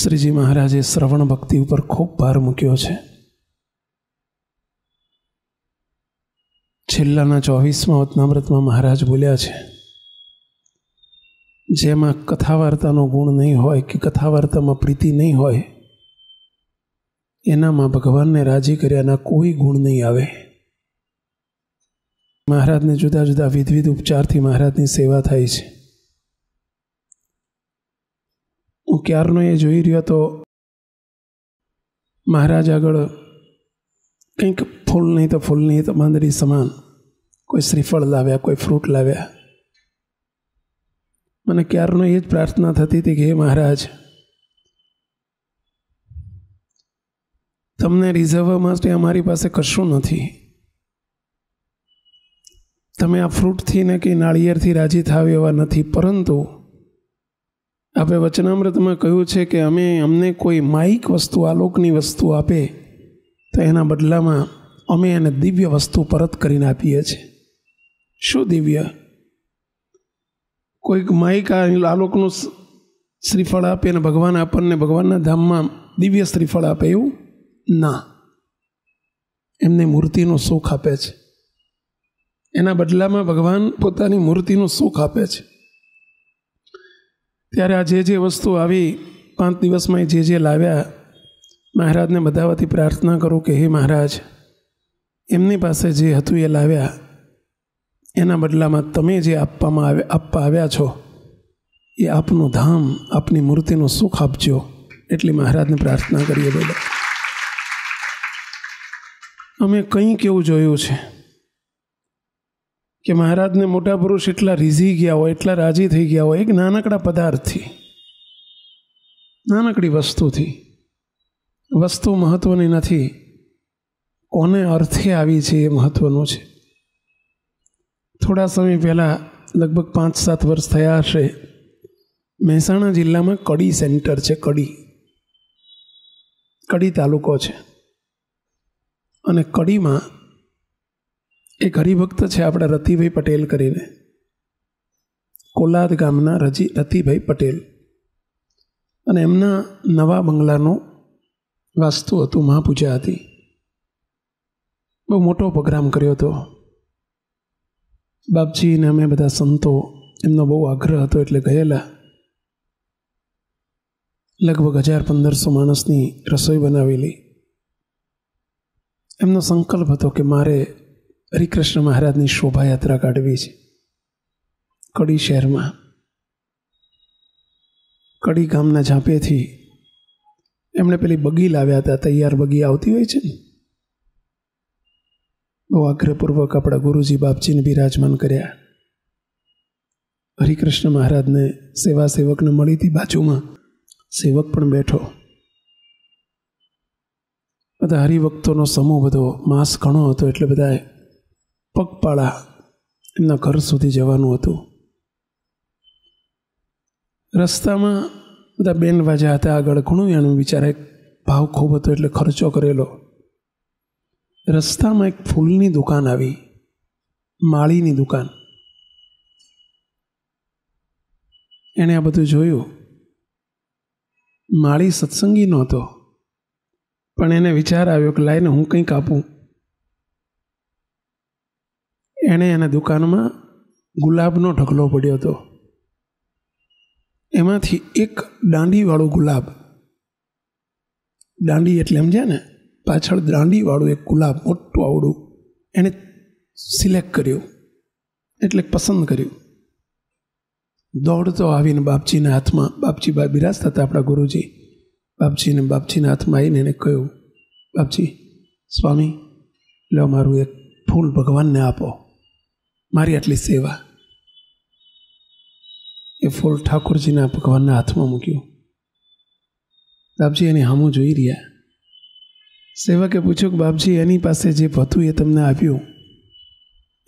શ્રીજી મહારાજે શ્રવણ ભક્તિ ઉપર ખૂબ ભાર મૂક્યો છે. છેલ્લાના 24મા વતનામૃતમાં મહારાજ બોલ્યા છે, જેમાં કથા વાર્તાનો ગુણ નહીં હોય કે કથા વાર્તામાં પ્રીતિ નહીં હોય, એનામાં ભગવાનને રાજી કર્યાના કોઈ ગુણ નહીં આવે. મહારાજને જુદા જુદા વિવિધ ઉપચારથી મહારાજની સેવા થાય છે. હું ક્યારનો એ જોઈ રહ્યો તો મહારાજ આગળ કંઈક ફૂલ નહીં તો ફૂલની તો માંદરી સમાન કોઈ શ્રીફળ લાવ્યા, કોઈ ફ્રૂટ લાવ્યા. મને ક્યારનો એ જ પ્રાર્થના થતી હતી કે હે મહારાજ, તમને રીઝવવા માટે અમારી પાસે કશું નથી. તમે આ ફ્રૂટથી ને કે નાળિયેરથી રાજી થાવ એવા નથી, પરંતુ આપણે વચનામૃતમાં કહ્યું છે કે અમને કોઈ માયિક વસ્તુ, આલોકની વસ્તુ આપે તો એના બદલામાં અમે એને દિવ્ય વસ્તુ પરત કરીને આપીએ છીએ. શું દિવ્ય? કોઈક માયિક આલોકનું શ્રીફળ આપે અને ભગવાન આપણને ભગવાનના ધામમાં દિવ્ય શ્રીફળ આપે એવું ના. એમને મૂર્તિનું સુખ આપે છે. એના બદલામાં ભગવાન પોતાની મૂર્તિનું સુખ આપે છે. ત્યારે આ જે વસ્તુ આવી 5 દિવસમાં જે લાવ્યા, મહારાજને બધા વતી પ્રાર્થના કરું કે હે મહારાજ, એમની પાસે જે હતું એ લાવ્યા, એના બદલામાં તમે જે આપવા આવ્યા છો એ આપનું ધામ, આપની મૂર્તિનું સુખ આપજો. એટલી મહારાજને પ્રાર્થના કરીએ. બોલો, અમે કંઈક એવું જોયું છે કે મહારાજને મોટા પુરુષ એટલા રીઝી ગયા હોય, એટલા રાજી થઈ ગયા હોય એક નાનકડા પદાર્થથી, નાનકડી વસ્તુથી. વસ્તુ મહત્વની નથી, કોને અર્થે આવી છે એ મહત્વનું છે. થોડા સમય પહેલાં, લગભગ 5-7 વર્ષ થયા હશે, મહેસાણા જિલ્લામાં કડી સેન્ટર છે. કડી તાલુકો છે. અને કડીમાં એક હરિભક્ત છે આપણા રતિભાઈ પટેલ કરીને, કોલાદ ગામના રતિભાઈ પટેલ. અને એમના નવા બંગલાનું વાસ્તુ હતું, મહાપૂજા હતી. બહુ મોટો પ્રોગ્રામ કર્યો હતો. બાપજીને અમે બધા સંતો, એમનો બહુ આગ્રહ હતો એટલે ગયેલા. લગભગ 1000-1500 માણસની રસોઈ બનાવેલી. એમનો સંકલ્પ હતો કે મારે હરિકૃષ્ણ મહારાજની શોભાયાત્રા કાઢવી છે કડી શહેરમાં. કડી ગામના ઝાંપેથી એમણે પેલી બગી લાવ્યા હતા, તૈયાર બગી આવતી હોય છે ને. બહુ આગ્રહપૂર્વક આપણા ગુરુજી બાપજીને બિરાજમાન કર્યા. હરિકૃષ્ણ મહારાજને સેવકને મળી હતી, બાજુમાં સેવક પણ બેઠો. બધા હરિભક્તોનો સમૂહ બધો, માસ ઘણો હતો એટલે બધાએ પગપાળા એમના ઘર સુધી જવાનું હતું. રસ્તામાં બધા બેન્ડ વાજા હતા આગળ, ઘણું એનું બિચારા ભાવ ખૂબ હતો એટલે ખર્ચો કરેલો. રસ્તામાં એક ફૂલની દુકાન આવી, માળીની દુકાન. એણે આ બધું જોયું. માળી સત્સંગી નહોતો, પણ એને વિચાર આવ્યો કે લાઈને હું કંઈક આપું. એણે એના દુકાનમાં ગુલાબનો ઢગલો પડ્યો હતો. એમાંથી એક દાંડીવાળું ગુલાબ, દાંડી એટલે સમજ્યા ને, પાછળ દાંડીવાળું એક ગુલાબ મોટું આવડું એણે સિલેક્ટ કર્યું, એટલે પસંદ કર્યું. દોડતો આવીને બાપજીના હાથમાં, બાપજી બિરાજતા હતા આપણા ગુરુજી, બાપજીના હાથમાં આવીને એને કહ્યું, બાપજી સ્વામી લો મારું એક ફૂલ ભગવાનને આપો, મારી આટલી સેવા. એ ફૂલ ઠાકોરજીના ભગવાનના હાથમાં મૂક્યું. બાપજી એની સામું જોઈ રહ્યા. સેવકે પૂછ્યું કે બાપજી એની પાસે જે હતું એ તમને આપ્યું,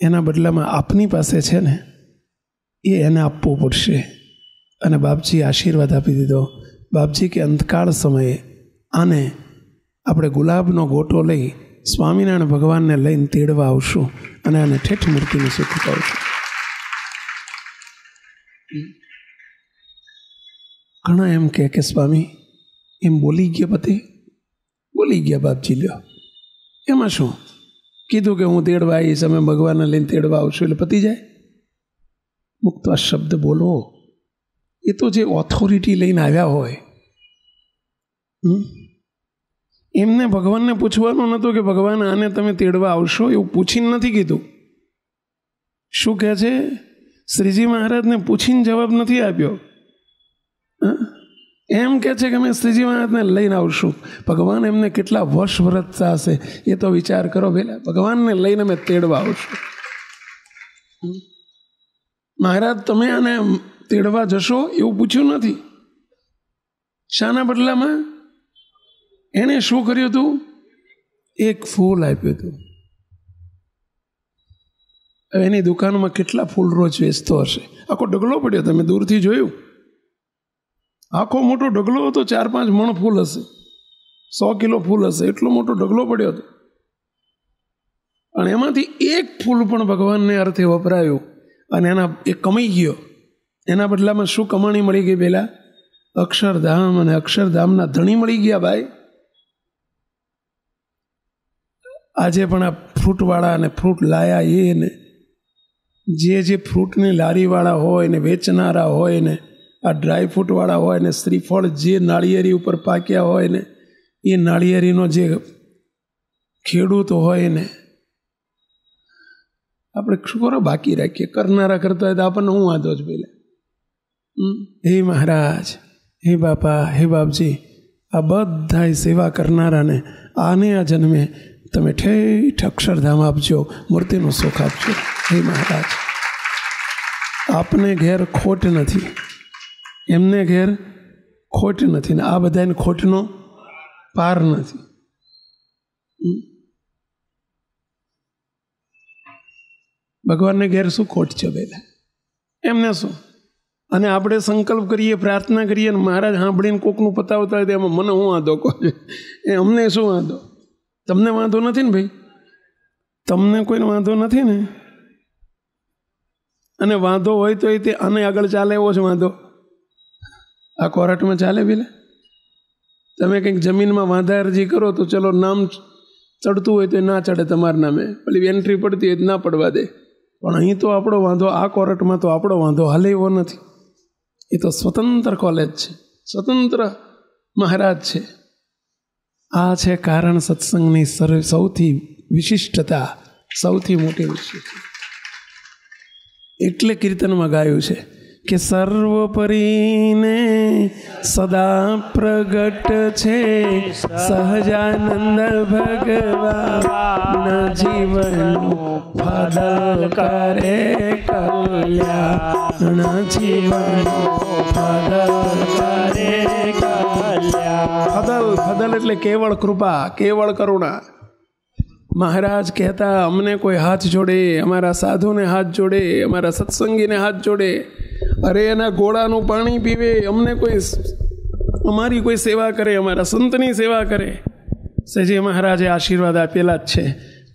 એના બદલામાં આપની પાસે છે ને એ એને આપવું પડશે. અને બાપજી આશીર્વાદ આપી દીધો. બાપજી કે અંતકાળ સમયે આને આપણે ગુલાબનો ગોટો લઈ સ્વામિનારાયણ ભગવાનને લઈને તેડવા આવશું અને આને ઠેઠ મૂર્તિને સુખ અપાવશું. ઘણા એમ કે સ્વામી એમ બોલી ગયા પતિ, બોલી ગયા બાપજી, લ્યો એમાં શું, કીધું કે હું તેડવા આવીશ, અમે ભગવાનને લઈને તેડવા આવશું એટલે પતી જાય. મુક્ત આ શબ્દ બોલો, એ તો જે ઓથોરિટી લઈને આવ્યા હોય, એમને ભગવાનને પૂછવાનું નહોતું કે ભગવાન આને તમે તેડવા આવશો, એવું પૂછીને નથી કીધું. શું કહે છે, શ્રીજી મહારાજને પૂછીને જવાબ નથી આપ્યો. એમ કે છે કે અમે શ્રીજી મહારાજને લઈને આવશું. ભગવાન એમને કેટલા વર્ષ વ્રતતા હશે એ તો વિચાર કરો પહેલા. ભગવાનને લઈને અમે તેડવા આવશું. મહારાજ તમે આને તેડવા જશો એવું પૂછ્યું નથી. શાના બદલામાં એણે શું કર્યું હતું, એક ફૂલ આપ્યું હતું. એની દુકાનમાં કેટલા ફૂલ રોજ વેચતો હશે, આખો ઢગલો પડ્યો, તમે દૂરથી જોયું, આખો મોટો ઢગલો હતો, 4-5 મણ ફૂલ હશે, 100 કિલો ફૂલ હશે, એટલો મોટો ઢગલો પડ્યો હતો. અને એમાંથી એક ફૂલ પણ ભગવાનને અર્થે વપરાયું અને એ કમાઈ ગયો. એના બદલામાં શું કમાણી મળી ગઈ, પહેલા અક્ષરધામ, અને અક્ષરધામના ધણી મળી ગયા ભાઈ. આજે પણ આ ફ્રૂટવાળા અને ફ્રૂટ લાયા એને જે ફ્રૂટની લારીવાળા હોય ને વેચનારા હોય ને આ ડ્રાય ફ્રૂટવાળા હોય ને શ્રીફળ જે નાળિયેરી ઉપર પાક્યા હોય ને એ નાળિયેરીનો જે ખેડૂત હોય ને આપણે શું કરો બાકી રાખીએ, કરનારા કરતા હોય તો આપણને હું વાંધો જ પહેલાં. હે મહારાજ, હે બાપા, હે બાપજી, આ બધા સેવા કરનારાને આને આ જન્મે તમે ઠેઠ અક્ષરધામ આપજો, મૂર્તિનું સુખ આપજો. હે મહારાજ, આપને ઘેર ખોટ નથી, એમને ઘેર ખોટ નથી, ને આ બધાને ખોટનો પાર નથી. ભગવાનને ઘેર શું ખોટ છે પહેલાં, એમને શું? અને આપણે સંકલ્પ કરીએ, પ્રાર્થના કરીએ, ને મહારાજ સાંભળીને કોકનું પતાવતા હોય તો એમાં મને હું વાંધો કહો છે, એ અમને શું વાંધો? તમને વાંધો નથી ને ભાઈ, તમને કોઈને વાંધો નથી ને. અને વાંધો હોય તો એ તે આને આગળ ચાલે એવો જ વાંધો આ કોર્ટમાં ચાલે પેલા. તમે કંઈક જમીનમાં વાંધા અરજી કરો તો ચલો નામ ચડતું હોય તો ના ચડે તમારા નામે, પેલી એન્ટ્રી પડતી હોય તો ના પડવા દે. પણ અહીં તો આપણો વાંધો, આ કોર્ટમાં તો આપણો વાંધો હાલે એવો નથી. એ તો સ્વતંત્ર કોલેજ છે, સ્વતંત્ર મહારાજ છે. આ છે કારણ સત્સંગની સૌથી વિશિષ્ટતા, સૌથી મોટી વિશિષ્ટતા. એટલે કીર્તનમાં ગાયું છે કે સર્વોપરીને સદા પ્રગટ છે સહજાનંદ ભગવાન, જીવન ફદલ કરે કલ્યાણ, જીવન ફદલ કરે કલ્યાણ. ફદલ એટલે કેવળ કૃપા, કેવળ કરુણા. મહારાજ કહેતા અમને કોઈ હાથ જોડે, અમારા સાધુને હાથ જોડે, અમારા સત્સંગીને હાથ જોડે, અરે એના ઘોડાનું પાણી પીવે, અમને કોઈ અમારી કોઈ સેવા કરે, અમારા સંતની સેવા કરે. સજી મહારાજે આશીર્વાદ આપેલા જ છે.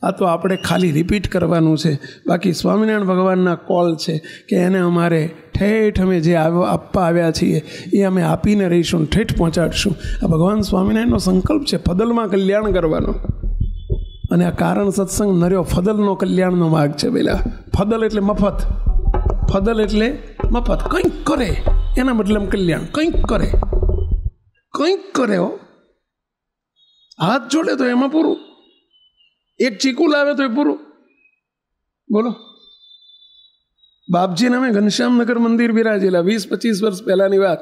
આ તો આપણે ખાલી રિપીટ કરવાનું છે. બાકી સ્વામિનારાયણ ભગવાનના કોલ છે કે એને અમારે ઠેઠ અમે જે આપવા આવ્યા છીએ એ અમે આપીને રહીશું, ઠેઠ પહોંચાડશું. આ ભગવાન સ્વામિનારાયણનો સંકલ્પ છે ફદલમાં કલ્યાણ કરવાનો. અને આ કારણ સત્સંગ નર્યો ફદલનો કલ્યાણનો માર્ગ છે. પેલા ફદલ એટલે મફત, ફદલ એટલે મફત, કંઈક કરે એના બદલે કલ્યાણ, કંઈક કરે, કંઈક કરે. હો હાથ જોડે તો એમાં પૂરું, એક ચીકુ લાવે તો એ પૂરું. બોલો, બાપજી નામે ઘનશ્યામનગર મંદિર બિરાજેલા 20-25 વર્ષ પહેલાની વાત.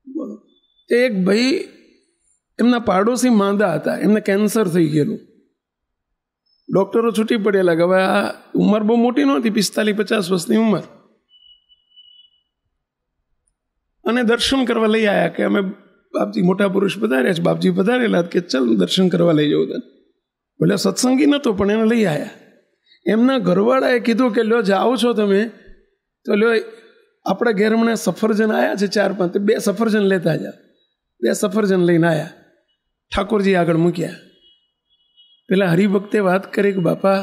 બોલો, એક ભાઈ એમના પાડોશી માંદા હતા, એમને કેન્સર થઈ ગયેલું. ડૉક્ટરો છૂટી પડેલા કે હવે આ ઉંમર બહુ મોટી નહોતી, 45-50 વર્ષની ઉંમર. અને દર્શન કરવા લઈ આવ્યા કે અમે બાપજી મોટા પુરુષ પધાર્યા છે, બાપજી પધારેલા કે ચાલ દર્શન કરવા લઈ જવું તને. ભલે સત્સંગી નહોતો પણ એને લઈ આવ્યા. એમના ઘરવાળાએ કીધું કે લ્યો જાઓ છો તમે તો લ્યો આપણા ઘેર હમણાં સફરજન આવ્યા છે 4-5, 2 સફરજન લેતા જાઓ. 2 સફરજન લઈને આવ્યા, ઠાકોરજી આગળ મૂક્યા. પેલા હરિભક્તે વાત કરી કે બાપા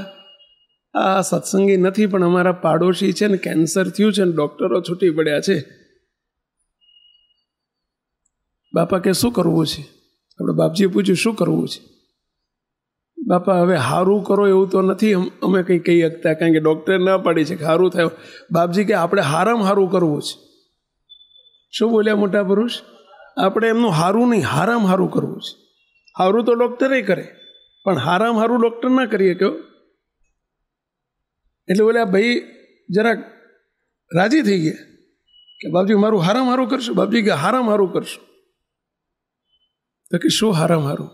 આ સત્સંગી નથી પણ અમારા પાડોશી છે ને કેન્સર થયું છે ને ડૉક્ટરો છૂટી પડ્યા છે. બાપા કે શું કરવું છે? આપણે બાપજીએ પૂછ્યું શું કરવું છે? બાપા હવે હારું કરો એવું તો નથી અમે કંઈ કહી શકતા, કારણ કે ડૉક્ટરે ના પાડી છે કે હારું થયું. બાપજી કે આપણે હારામાં હારું કરવું છે. શું બોલ્યા મોટા પુરુષ? આપણે એમનું હારું નહીં, હારામાં હારું કરવું છે. હારું તો ડૉક્ટરે કરે, પણ હારામાં હારું ડૉક્ટર ના કરીએ કહો. એટલે બોલ્યા ભાઈ જરાક રાજી થઈ ગયા કે બાપજી મારું હારામાં હારું કરશું. બાપજી કે હારામાં હારું કરશું. તો કે શું હારામાં હારું?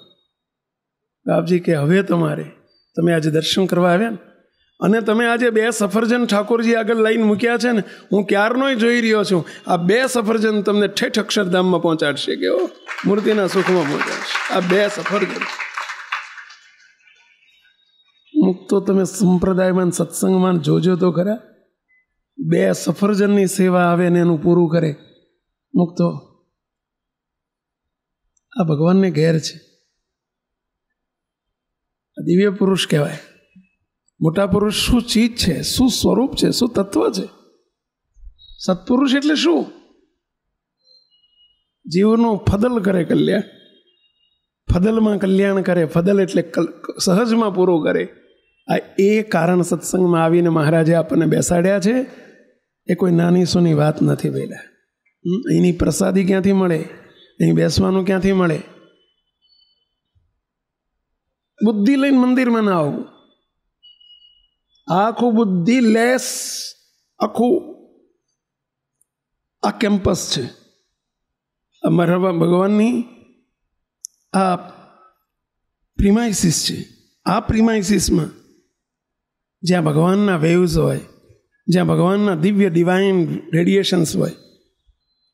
બાપજી કે હવે તમે આજે દર્શન કરવા આવ્યા ને, અને તમે આજે 2 સફરજન ઠાકોરજી આગળ લાઈન મૂક્યા છે ને, હું ક્યારનોય જોઈ રહ્યો છું. આ 2 સફરજન તમને ઠેઠ અક્ષરધામમાં પહોંચાડશે, કે મૂર્તિના સુખમાં પહોંચાડશે. આ 2 સફરજન મુક્તો તમે સંપ્રદાયમાં સત્સંગમાં જોજો તો ખરા. 2 સફરજનની સેવા આવે ને એનું પૂરું કરે મુક્તો. આ ભગવાનને ઘેર છે. દિવ્ય પુરુષ કહેવાય. મોટા પુરુષ શું ચીજ છે, શું સ્વરૂપ છે, શું તત્વ છે? સત્પુરુષ એટલે શું? જીવનું ફદલ કરે કલ્યાણ. ફદલમાં કલ્યાણ કરે. ફદલ એટલે સહજમાં પૂરું કરે. આ એ કારણ સત્સંગમાં આવીને મહારાજે આપણને બેસાડ્યા છે. એ કોઈ નાની સૂની વાત નથી પહેલા. અહીંની પ્રસાદી ક્યાંથી મળે? અહીં બેસવાનું ક્યાંથી મળે? બુદ્ધિ લઈને મંદિરમાં ના આવવું. આખું બુદ્ધિ લેસ આખું આ કેમ્પસ છે. અમારા ભગવાનની આ પ્રિમાઇસીસ છે. આ પ્રિમાઇસીસમાં જ્યાં ભગવાનના વેવ્સ હોય, જ્યાં ભગવાનના દિવ્ય ડિવાઇન રેડિયેશન્સ હોય,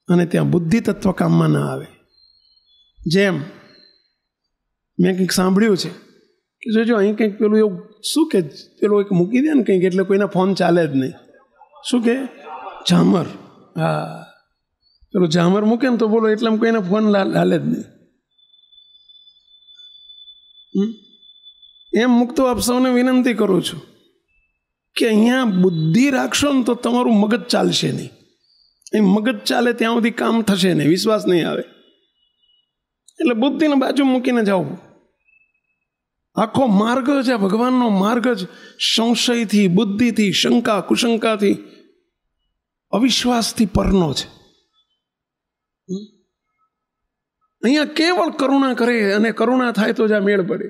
અને ત્યાં બુદ્ધિ તત્વ કામમાં ના આવે. જેમ મેં કંઈક સાંભળ્યું છે કે જોજો અહીં કંઈક પેલું એવું શું કે પેલું એક મૂકી દે ને કંઈક એટલે કોઈના ફોન ચાલે જ નહીં. શું કે ઝામર? હા, પેલું ઝામર મૂકે ને તો બોલો એટલામાં કોઈના ફોન હાલે જ નહીં. એમ મુક્તો આપ સૌને વિનંતી કરું છું કે અહીંયા બુદ્ધિ રાખશો ને તો તમારું મગજ ચાલશે નહીં. એ મગજ ચાલે ત્યાં સુધી કામ થશે નહીં, વિશ્વાસ નહીં આવે. એટલે બુદ્ધિને બાજુ મૂકીને જાઓ. આખો માર્ગ છે ભગવાનનો માર્ગ જ સંશયથી, બુદ્ધિથી, શંકા કુશંકાથી, અવિશ્વાસથી પરનો છે. અહીંયા કેવળ કરુણા કરે, અને કરુણા થાય તો જ આ મેળ પડે.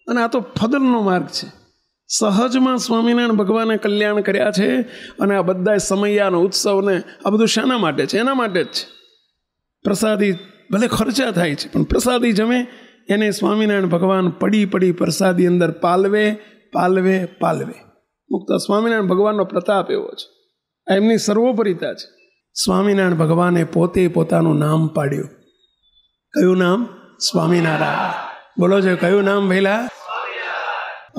અને આ તો ફદલનો માર્ગ છે. સહજમાં સ્વામિનારાયણ ભગવાને કલ્યાણ કર્યા છે. અને આ બધા સમયાનો ઉત્સવને આ બધું શાના માટે છે? એના માટે જ છે. પ્રસાદી ભલે ખર્ચા થાય છે, પણ પ્રસાદી જમે એને સ્વામિનારાયણ ભગવાન પડી પડી પ્રસાદી અંદર પાલવે પાલવે પાલવે. મુક્ત સ્વામિનારાયણ ભગવાનનો પ્રતાપ એવો છે. આ એમની સર્વોપરિતા છે. સ્વામિનારાયણ ભગવાને પોતે પોતાનું નામ પાડ્યું. કયું નામ? સ્વામિનારાયણ. બોલો છે કયું નામ ભૈલા?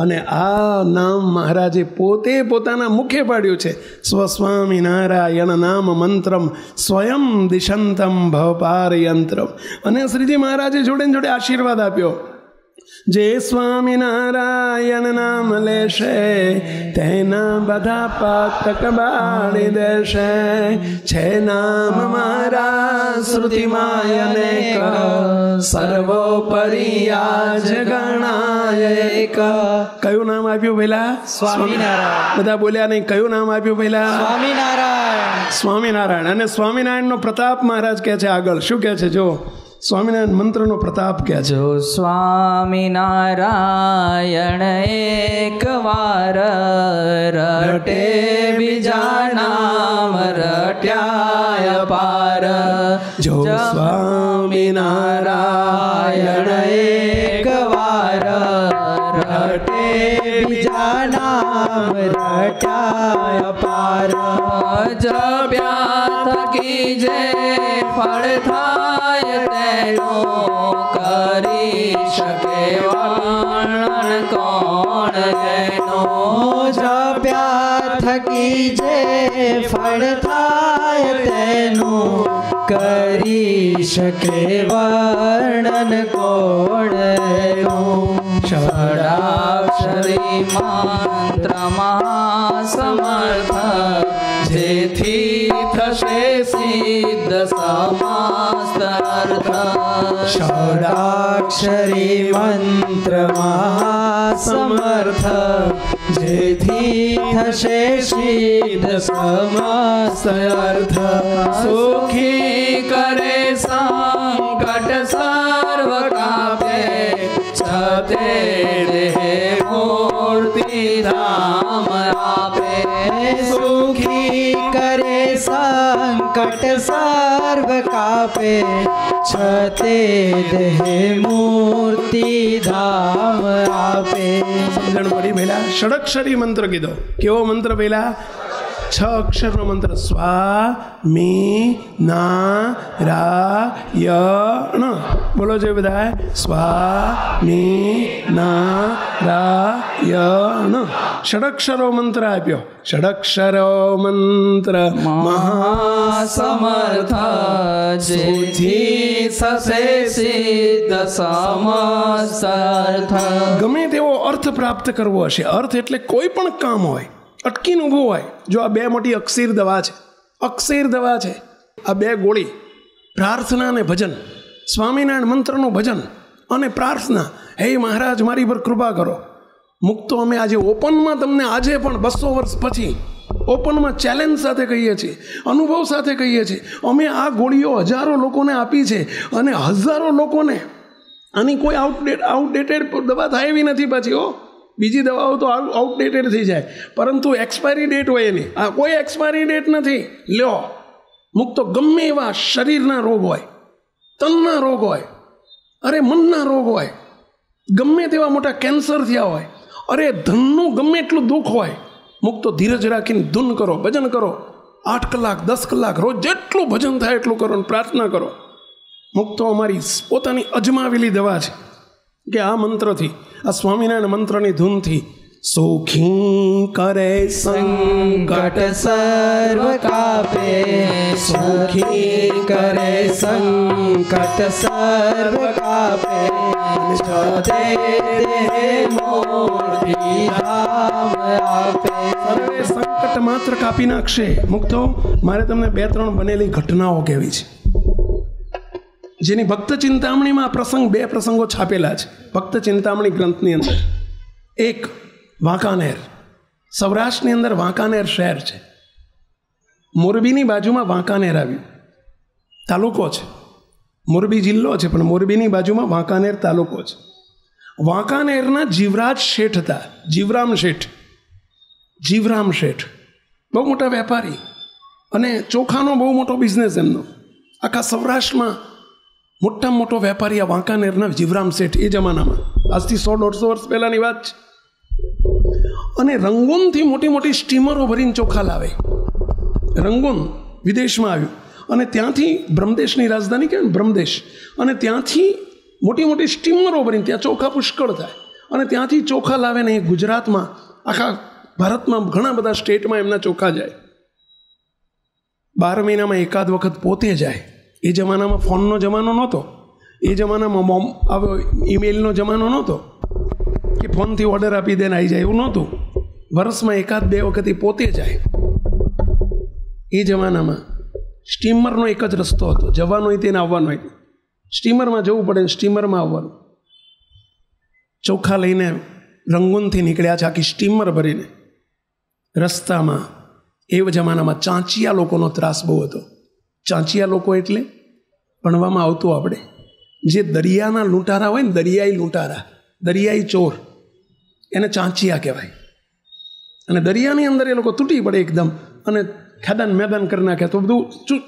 અને આ નામ મહારાજે પોતે પોતાના મુખે પાડ્યું છે. સ્વસ્વામિનારાયણ નામ મંત્રમ સ્વયં દિશંતમ ભવપારયંત્રમ. અને શ્રીજી મહારાજે જોડે જોડે આશીર્વાદ આપ્યો. જે સ્વામિનારાયણ નામ લેશે તેના બધા પાતક બાળી દેશે. છે નામ મારા શ્રુતિમાય અનેક, સર્વોપરી આજ ગણાય એક. કયું નામ આપ્યું પહેલા? સ્વામિનારાયણ. બધા બોલ્યા નહીં. કયું નામ આપ્યું પહેલા? સ્વામિનારાયણ. સ્વામિનારાયણ. અને સ્વામિનારાયણનો પ્રતાપ મહારાજ કહે છે આગળ. શું કહે છે? જો સ્વામિનારાયણ મંત્રનો પ્રતાપ કહે છે. જો સ્વામિનારાયણ એક વાર રટે, બીજા નામ રટ્યા પાર. જો સ્વામિનારાયણ એક વાર રટે, બીજા નામ રટ્યા પાર. જપ્યા થકી જે ફળ થાય તેનો કરી શકે વર્ણન કોણ તેનો. જપ્યા થકી જે ફળ થાય તેનું કરી શકે વર્ણન કોણ તેનું. ષડાક્ષરી મંત્ર મહાસમર્થ જેથી થશે સિદ્ધ સમસ્ત અર્થ. ષડાક્ષરી મંત્ર મહાસમર્થ, જેથી થશે સિદ્ધ સમસ્ત અર્થ. સુખી કરે સંકટ સર્વ કાપે, છતે દેહે મૂર્તિ ધામ આપે. સુખી કરે સંકટ સર્વ કાપે, છતે દેહે મૂર્તિ ધામ આપે. સમજણ પડી? પહેલા ષડક્ષરી મંત્ર કીધો. કેવો મંત્ર? પહેલા 6 અક્ષરનો મંત્ર. સ્વા મી ના રા યણ. બોલો છે બધા. સ્વા મી ના રા યણ. ષડક્ષરો મંત્ર આપ્યો. ષડક્ષરો મંત્ર મહાસમર્થ, જેથી થશે સિદ્ધ સમસ્ત અર્થ. ગમે તેવો અર્થ પ્રાપ્ત કરવો હશે, અર્થ એટલે કોઈ પણ કામ હોય, અટકીને ઊભું હોય. જો આ 2 મોટી અક્ષીર દવા છે, અક્ષીર દવા છે આ 2 ગોળી. પ્રાર્થના અને ભજન, સ્વામિનારાયણ મંત્રનું ભજન અને પ્રાર્થના. હે મહારાજ મારી પર કૃપા કરો. મુક્તો અમે આજે ઓપનમાં તમને આજે પણ 200 વર્ષ પછી ઓપનમાં ચેલેન્જ સાથે કહીએ છીએ, અનુભવ સાથે કહીએ છીએ. અમે આ ગોળીઓ હજારો લોકોને આપી છે અને હજારો લોકોને આની કોઈ આઉટડેટેડ દવા થાય એવી નથી પાછી. બીજી દવાઓ તો આઉટડેટેડ થઈ જાય, પરંતુ એક્સપાયરી ડેટ હોય એની. આ કોઈ એક્સપાયરી ડેટ નથી. લ્યો મુક્તો ગમે એવા શરીરના રોગ હોય, તનના રોગ હોય, અરે મનના રોગ હોય, ગમે તેવા મોટા કેન્સર થયા હોય, અરે ધનનું ગમે એટલું દુઃખ હોય, મુક્તો ધીરજ રાખીને ધૂન કરો, ભજન કરો. 8 કલાક 10 કલાક રોજ જેટલું ભજન થાય એટલું કરો અને પ્રાર્થના કરો. મુક્તો અમારી પોતાની અજમાવેલી દવા છે કે આ મંત્રથી, આ સ્વામિનારાયણ મંત્રની ધૂનથી સુખી કરે સંકટ સર્વ કાપે, સુખી કરે સંકટ સર્વ કાપે, છતે દેહે મૂર્તિ ધામ આપે. સર્વે સંકટ માત્ર કાપી નાખશે. મુક્તો મારે તમને 2-3 બનેલી ઘટનાઓ કહેવી છે, જેની ભક્ત ચિંતામણીમાં પ્રસંગ 2 પ્રસંગો છાપેલા છે ભક્ત ચિંતામણી ગ્રંથની અંદર. એક વાંકાનેર, સૌરાષ્ટ્રની અંદર વાંકાનેર શહેર છે. મોરબીની બાજુમાં વાંકાનેર આવ્યું, તાલુકો છે. મોરબી જિલ્લો છે પણ મોરબીની બાજુમાં વાંકાનેર તાલુકો છે. વાંકાનેરના જીવરાજ શેઠ હતા, જીવરામ શેઠ. જીવરામ શેઠ બહુ મોટા વેપારી અને ચોખાનો બહુ મોટો બિઝનેસ એમનો. આખા સૌરાષ્ટ્રમાં મોટામાં મોટો વેપારી આ વાંકાનેરના જીવરામ શેઠ. એ જમાનામાં આજથી 100-150 વર્ષ પહેલાંની વાત છે. અને રંગૂનથી મોટી મોટી સ્ટીમરો ભરીને ચોખા લાવે. રંગૂન વિદેશમાં આવ્યું અને ત્યાંથી બ્રહ્મદેશની રાજધાની કહેવાય ને, બ્રહ્મદેશ. અને ત્યાંથી મોટી મોટી સ્ટીમરો ભરીને ત્યાં ચોખા પુષ્કળ થાય અને ત્યાંથી ચોખા લાવે ને એ ગુજરાતમાં, આખા ભારતમાં ઘણા બધા સ્ટેટમાં એમના ચોખા જાય. 12 મહિનામાં એકાદ વખત પોતે જાય. એ જમાનામાં ફોનનો જમાનો નહોતો, એ જમાનામાં ઈમેલનો જમાનો નહોતો કે ફોનથી ઓર્ડર આપી દે ને આવી જાય, એવું નહોતું. વર્ષમાં 1-2 વખત એ પોતે જાય. એ જમાનામાં સ્ટીમરનો એક જ રસ્તો હતો, જવાનો હોય તેને આવવાનો હોય. સ્ટીમરમાં જવું પડે, સ્ટીમરમાં આવવાનું. ચોખા લઈને રંગૂનથી નીકળ્યા છે, આખી સ્ટીમર ભરીને. રસ્તામાં એ જમાનામાં ચાંચિયા લોકોનો ત્રાસ બહુ હતો. ચાંચિયા લોકો એટલે ભણવામાં આવતું આપણે, જે દરિયાના લૂંટારા હોય ને, દરિયાઈ લૂંટારા, દરિયાઈ ચોર, એને ચાંચિયા કહેવાય. અને દરિયાની અંદર એ લોકો તૂટી પડે એકદમ અને ખેદાન મેદાન કરી નાખે તો બધું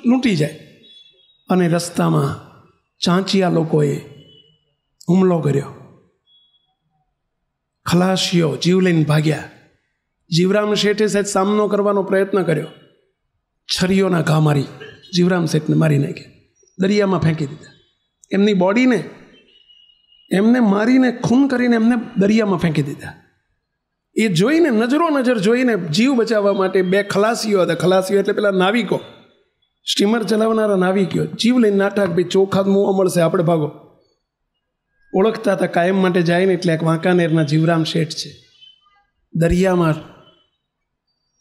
લૂંટી જાય. અને રસ્તામાં ચાંચિયા લોકોએ હુમલો કર્યો. ખલાસીઓ જીવ લઈને ભાગ્યા. જીવરામ શેઠે સાહેબ સામનો કરવાનો પ્રયત્ન કર્યો. છરીઓના ઘા મારી જીવરામ શેઠને મારી નાખ્યા, દરિયામાં ફેંકી દીધા. એમની બોડીને એમને મારીને ખૂન કરીને એમને દરિયામાં ફેંકી દીધા. એ જોઈને નજરો નજર જોઈને જીવ બચાવવા માટે 2 ખલાસીઓ હતા. ખલાસીઓ એટલે પેલા નાવિકો, સ્ટીમર ચલાવનારા નાવિકો જીવ લઈને નાટક, ભાઈ ચોખા મું મળશે, આપણે ભાગો. ઓળખતા હતા કાયમ માટે જાય ને. એટલે એક વાંકાનેરના જીવરામ શેઠ છે, દરિયામાં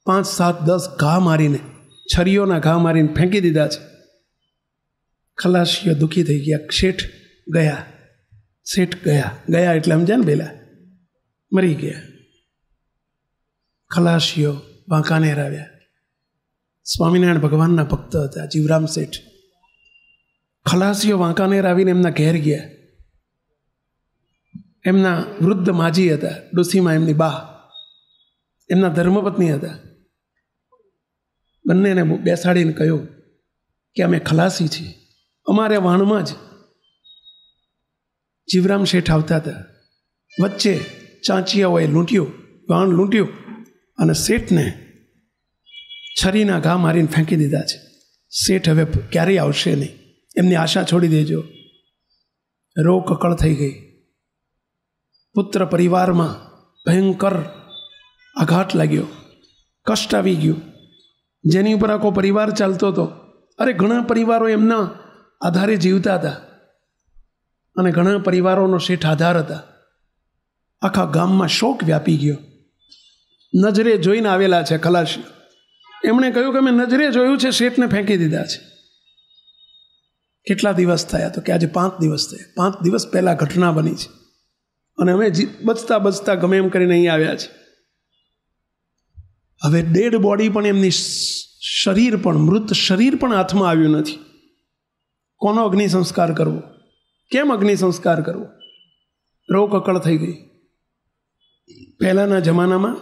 5-7-10 ઘા મારીને છરીઓના ઘા મારીને ફેંકી દીધા છે. ખલાસીઓ દુઃખી થઈ ગયા. શેઠ ગયા એટલે સમજ્યા ને, પેલા મરી ગયા. ખલાસીઓ વાંકાનેર આવ્યા. સ્વામિનારાયણ ભગવાનના ભક્ત હતા જીવરામ શેઠ. ખલાસીઓ વાંકાનેર આવીને એમના ઘેર ગયા. એમના વૃદ્ધ માજી હતા, ડોસીમાં એમની બા, એમના ધર્મપત્ની હતા. બંનેને બેસાડીને કહ્યું કે અમે ખલાસી છીએ, અમારે વાણમાં જ જીવરામ શેઠ આવતા હતા. વચ્ચે ચાંચિયાઓએ વાણ લૂંટ્યું અને શેઠને છરીના ઘા મારીને ફેંકી દીધા છે. શેઠ હવે ક્યારેય આવશે નહીં, એમની આશા છોડી દેજો. રો કકળ થઈ ગઈ. પુત્ર પરિવારમાં ભયંકર આઘાત લાગ્યો, કષ્ટ આવી ગયું. જેની ઉપર આખો પરિવાર ચાલતો હતો, અરે ઘણા પરિવારો એમના આધારે જીવતા હતા અને ઘણા પરિવારોનો શેઠ આધાર હતા. આખા ગામમાં શોક વ્યાપી ગયો. નજરે જોઈને આવેલા છે ખલાસી. એમણે કહ્યું કે મેં નજરે જોયું છે, શેઠને ફેંકી દીધા છે. કેટલા દિવસ થયા? તો કે આજે 5 દિવસ થયા. 5 દિવસ પહેલાં ઘટના બની છે અને અમે બચતા ગમે એમ કરીને અહીં આવ્યા છે. હવે ડેડ બોડી પણ એમની મૃત શરીર પણ હાથમાં આવ્યું નથી. કોનો અગ્નિ સંસ્કાર કરવો? કેમ અગ્નિ સંસ્કાર કરવો? રો કકળ થઈ ગઈ. પહેલાના જમાનામાં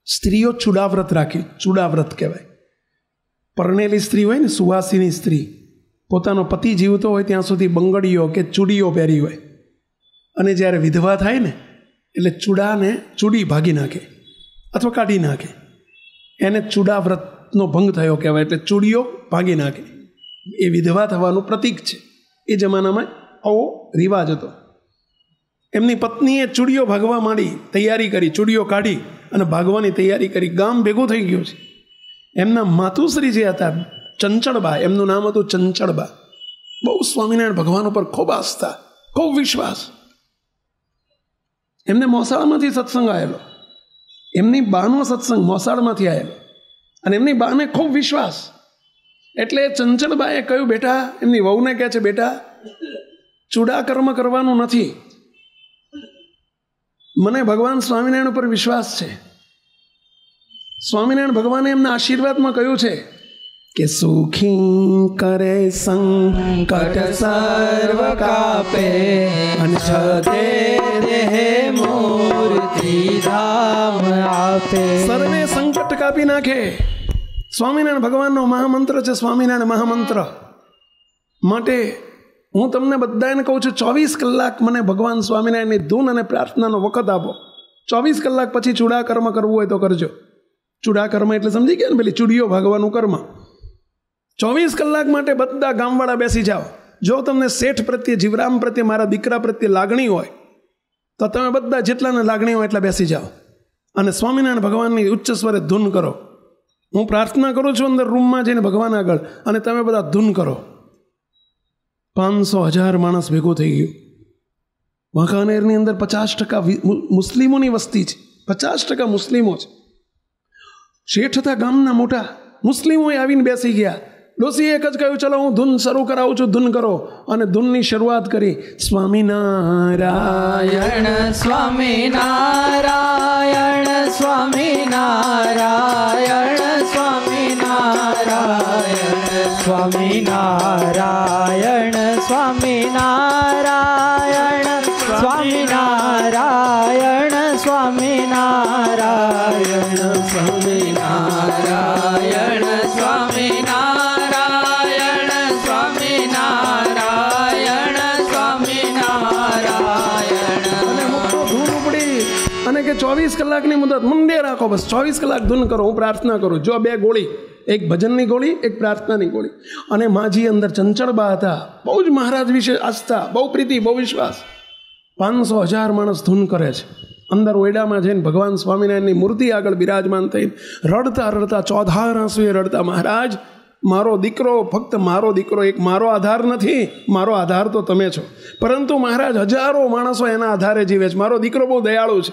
સ્ત્રીઓ ચૂડાવ્રત રાખી. ચૂડાવ્રત કહેવાય. પરણેલી સ્ત્રી હોય ને, સુવાસીની સ્ત્રી, પોતાનો પતિ જીવતો હોય ત્યાં સુધી બંગડીઓ કે ચૂડીઓ પહેરી હોય, અને જ્યારે વિધવા થાય ને એટલે ચૂડી ભાગી નાખે અથવા કાઢી નાખે. એને ચૂડાવ્રતનો ભંગ થયો કહેવાય. એટલે ચૂડીઓ ભાગી નાખે. એ વિધવા થવાનું પ્રતીક છે. એ જમાનામાં આવો રિવાજ હતો. એમની પત્નીએ ચૂડીઓ ભાગવા માંડી, તૈયારી કરી, ચૂડીઓ કાઢી અને ભાગવાની તૈયારી કરી. ગામ ભેગું થઈ ગયું છે. એમના માતુશ્રી જે હતા ચંચળબા, એમનું નામ હતું ચંચળબા. બહુ સ્વામિનારાયણ ભગવાન ઉપર ખૂબ આસ્થા, ખૂબ વિશ્વાસ. એમને મોસાળમાંથી સત્સંગ આવેલો. એમની બાનો સત્સંગ મોસાળમાંથી આવેલો અને એમની બાને ખૂબ વિશ્વાસ. એટલે ચંચળબાએ કહ્યું, બેટા, એમની વહુને કહે છે, બેટા, ચૂડા કર્મ કરવાનું નથી. મને ભગવાન સ્વામિનારાયણ ઉપર વિશ્વાસ છે. સ્વામિનારાયણ ભગવાને એમના આશીર્વાદમાં કહ્યું છે કે સુખી કરે સંકટ સર્વ કાપે, અને દેહે મૂર્તિ ધામ આપે. સર્વે સંકટ કાપી નાખે. સ્વામિનારાયણ ભગવાનનો મહામંત્ર છે. સ્વામિનારાયણ મહામંત્ર માટે હું તમને બધાને કહું છું, 24 કલાક મને ભગવાન સ્વામિનારાયણની ધૂન અને પ્રાર્થનાનો વખત આપો. 24 કલાક પછી ચૂડા કર્મ કરવું હોય તો કરજો. ચૂડા કર્મ એટલે સમજી ગયા ને, પેલી ચૂડીઓ ભાગવાનું કર્મ. 24 કલાક માટે બધા ગામવાળા બેસી જાઓ. જો તમને શેઠ પ્રત્યે, જીવરામ પ્રત્યે, મારા દીકરા પ્રત્યે લાગણી હોય તો તમે બધા જેટલાને લાગણી હોય એટલા બેસી જાઓ અને સ્વામિનારાયણ ભગવાનની ઉચ્ચ સ્વરે ધૂન કરો. હું પ્રાર્થના કરું છું અંદર રૂમમાં જઈને ભગવાન આગળ, અને તમે બધા ધૂન કરો. 500,000 માણસ ભેગું થઈ ગયું. વાંકાનેરની અંદર 50% મુસ્લિમોની વસ્તી છે. 50% મુસ્લિમો છે. શેઠ હતા ગામના મોટા, મુસ્લિમોએ આવીને બેસી ગયા. ડોસીએ એક જ કહ્યું, ચલો હું ધૂન શરૂ કરાવું છું, ધૂન કરો. અને ધૂનની શરૂઆત કરી. સ્વામિનારાયણ સ્વામિનારાયણ સ્વામિનારાયણ સ્વામિનારાયણ સ્વામિનારાયણ સ્વામિનારાયણ સ્વામિનારાયણ સ્વામિનારાયણ સ્વામિનારાયણ સ્વામિનારાયણ સ્વામિનારાયણ સ્વામિનારાયણ. અને મુક્તો ધૂન ઉપડી અને કે 24 કલાકની મુદત મુંડે રાખો, બસ 24 કલાક ધૂન કરો, હું પ્રાર્થના કરું. જો 2 ગોળી, એક ભજનની ગોળી, એક પ્રાર્થનાની ગોળી. અને માજી અંદર ચંચળબા હતા, બહુ જ મહારાજ વિશે આસ્થા, બહુ પ્રીતિ, બહુ વિશ્વાસ. 500,000 માણસ ધૂન કરે છે. અંદર ઓયડામાં જઈને ભગવાન સ્વામિનારાયણની મૂર્તિ આગળ બિરાજમાન થઈને રડતા રડતા, ચોધાર આંસુએ રડતા, મહારાજ, મારો દીકરો, ફક્ત મારો દીકરો, એક મારો આધાર નથી, મારો આધાર તો તમે છો, પરંતુ મહારાજ હજારો માણસો એના આધારે જીવે છે. મારો દીકરો બહુ દયાળુ છે,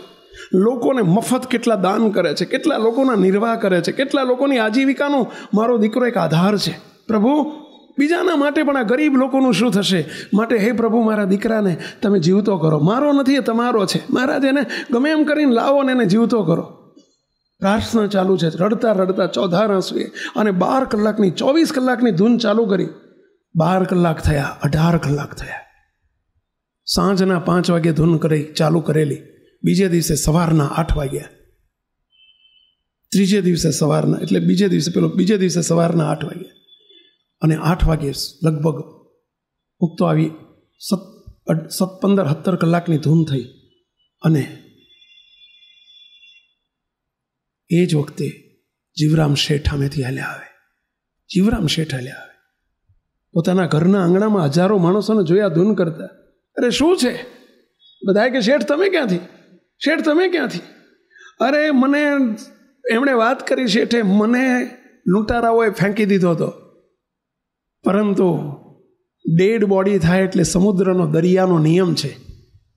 લોકોને મફત કેટલા દાન કરે છે, કેટલા લોકોના નિર્વાહ કરે છે, કેટલા લોકોની આજીવિકાનો મારો દીકરો એક આધાર છે. પ્રભુ, બીજાના માટે પણ આ ગરીબ લોકોનું શું થશે? માટે હે પ્રભુ, મારા દીકરાને તમે જીવતો કરો. મારો નથી, એ તમારો છે. મહારાજ એને ગમે એમ કરીને લાવો ને એને જીવતો કરો. પ્રાર્થના ચાલુ છે, રડતા રડતા ચોધાર આંસુએ, અને 12 કલાકની 24 કલાકની ધૂન ચાલુ કરી. 12 કલાક થયા, 18 કલાક થયા. સાંજના 5 વાગે ધૂન ચાલુ કરેલી. બીજે દિવસે સવારના 8 વાગ્યા. ત્રીજે દિવસે સવારના, એટલે બીજે દિવસે સવારના 8 વાગ્યા. અને 8 વાગે લગભગ મુક્તો આવી. 15-17 કલાકની ધૂન થઈ. અને એ જ વખતે જીવરામ શેઠ સામેથી હાલ્યા આવે. જીવરામ શેઠ હાલ્યા આવે. પોતાના ઘરના આંગણામાં હજારો માણસોને જોયા ધૂન કરતા. અરે શું છે? બધા કે શેઠ તમે ક્યાંથી? શેઠ તમે ક્યાંથી? અરે મને એમણે વાત કરી, શેઠે મને લૂંટારાઓએ ફેંકી દીધો હતો, પરંતુ ડેડ બોડી થાય એટલે સમુદ્રનો, દરિયાનો નિયમ છે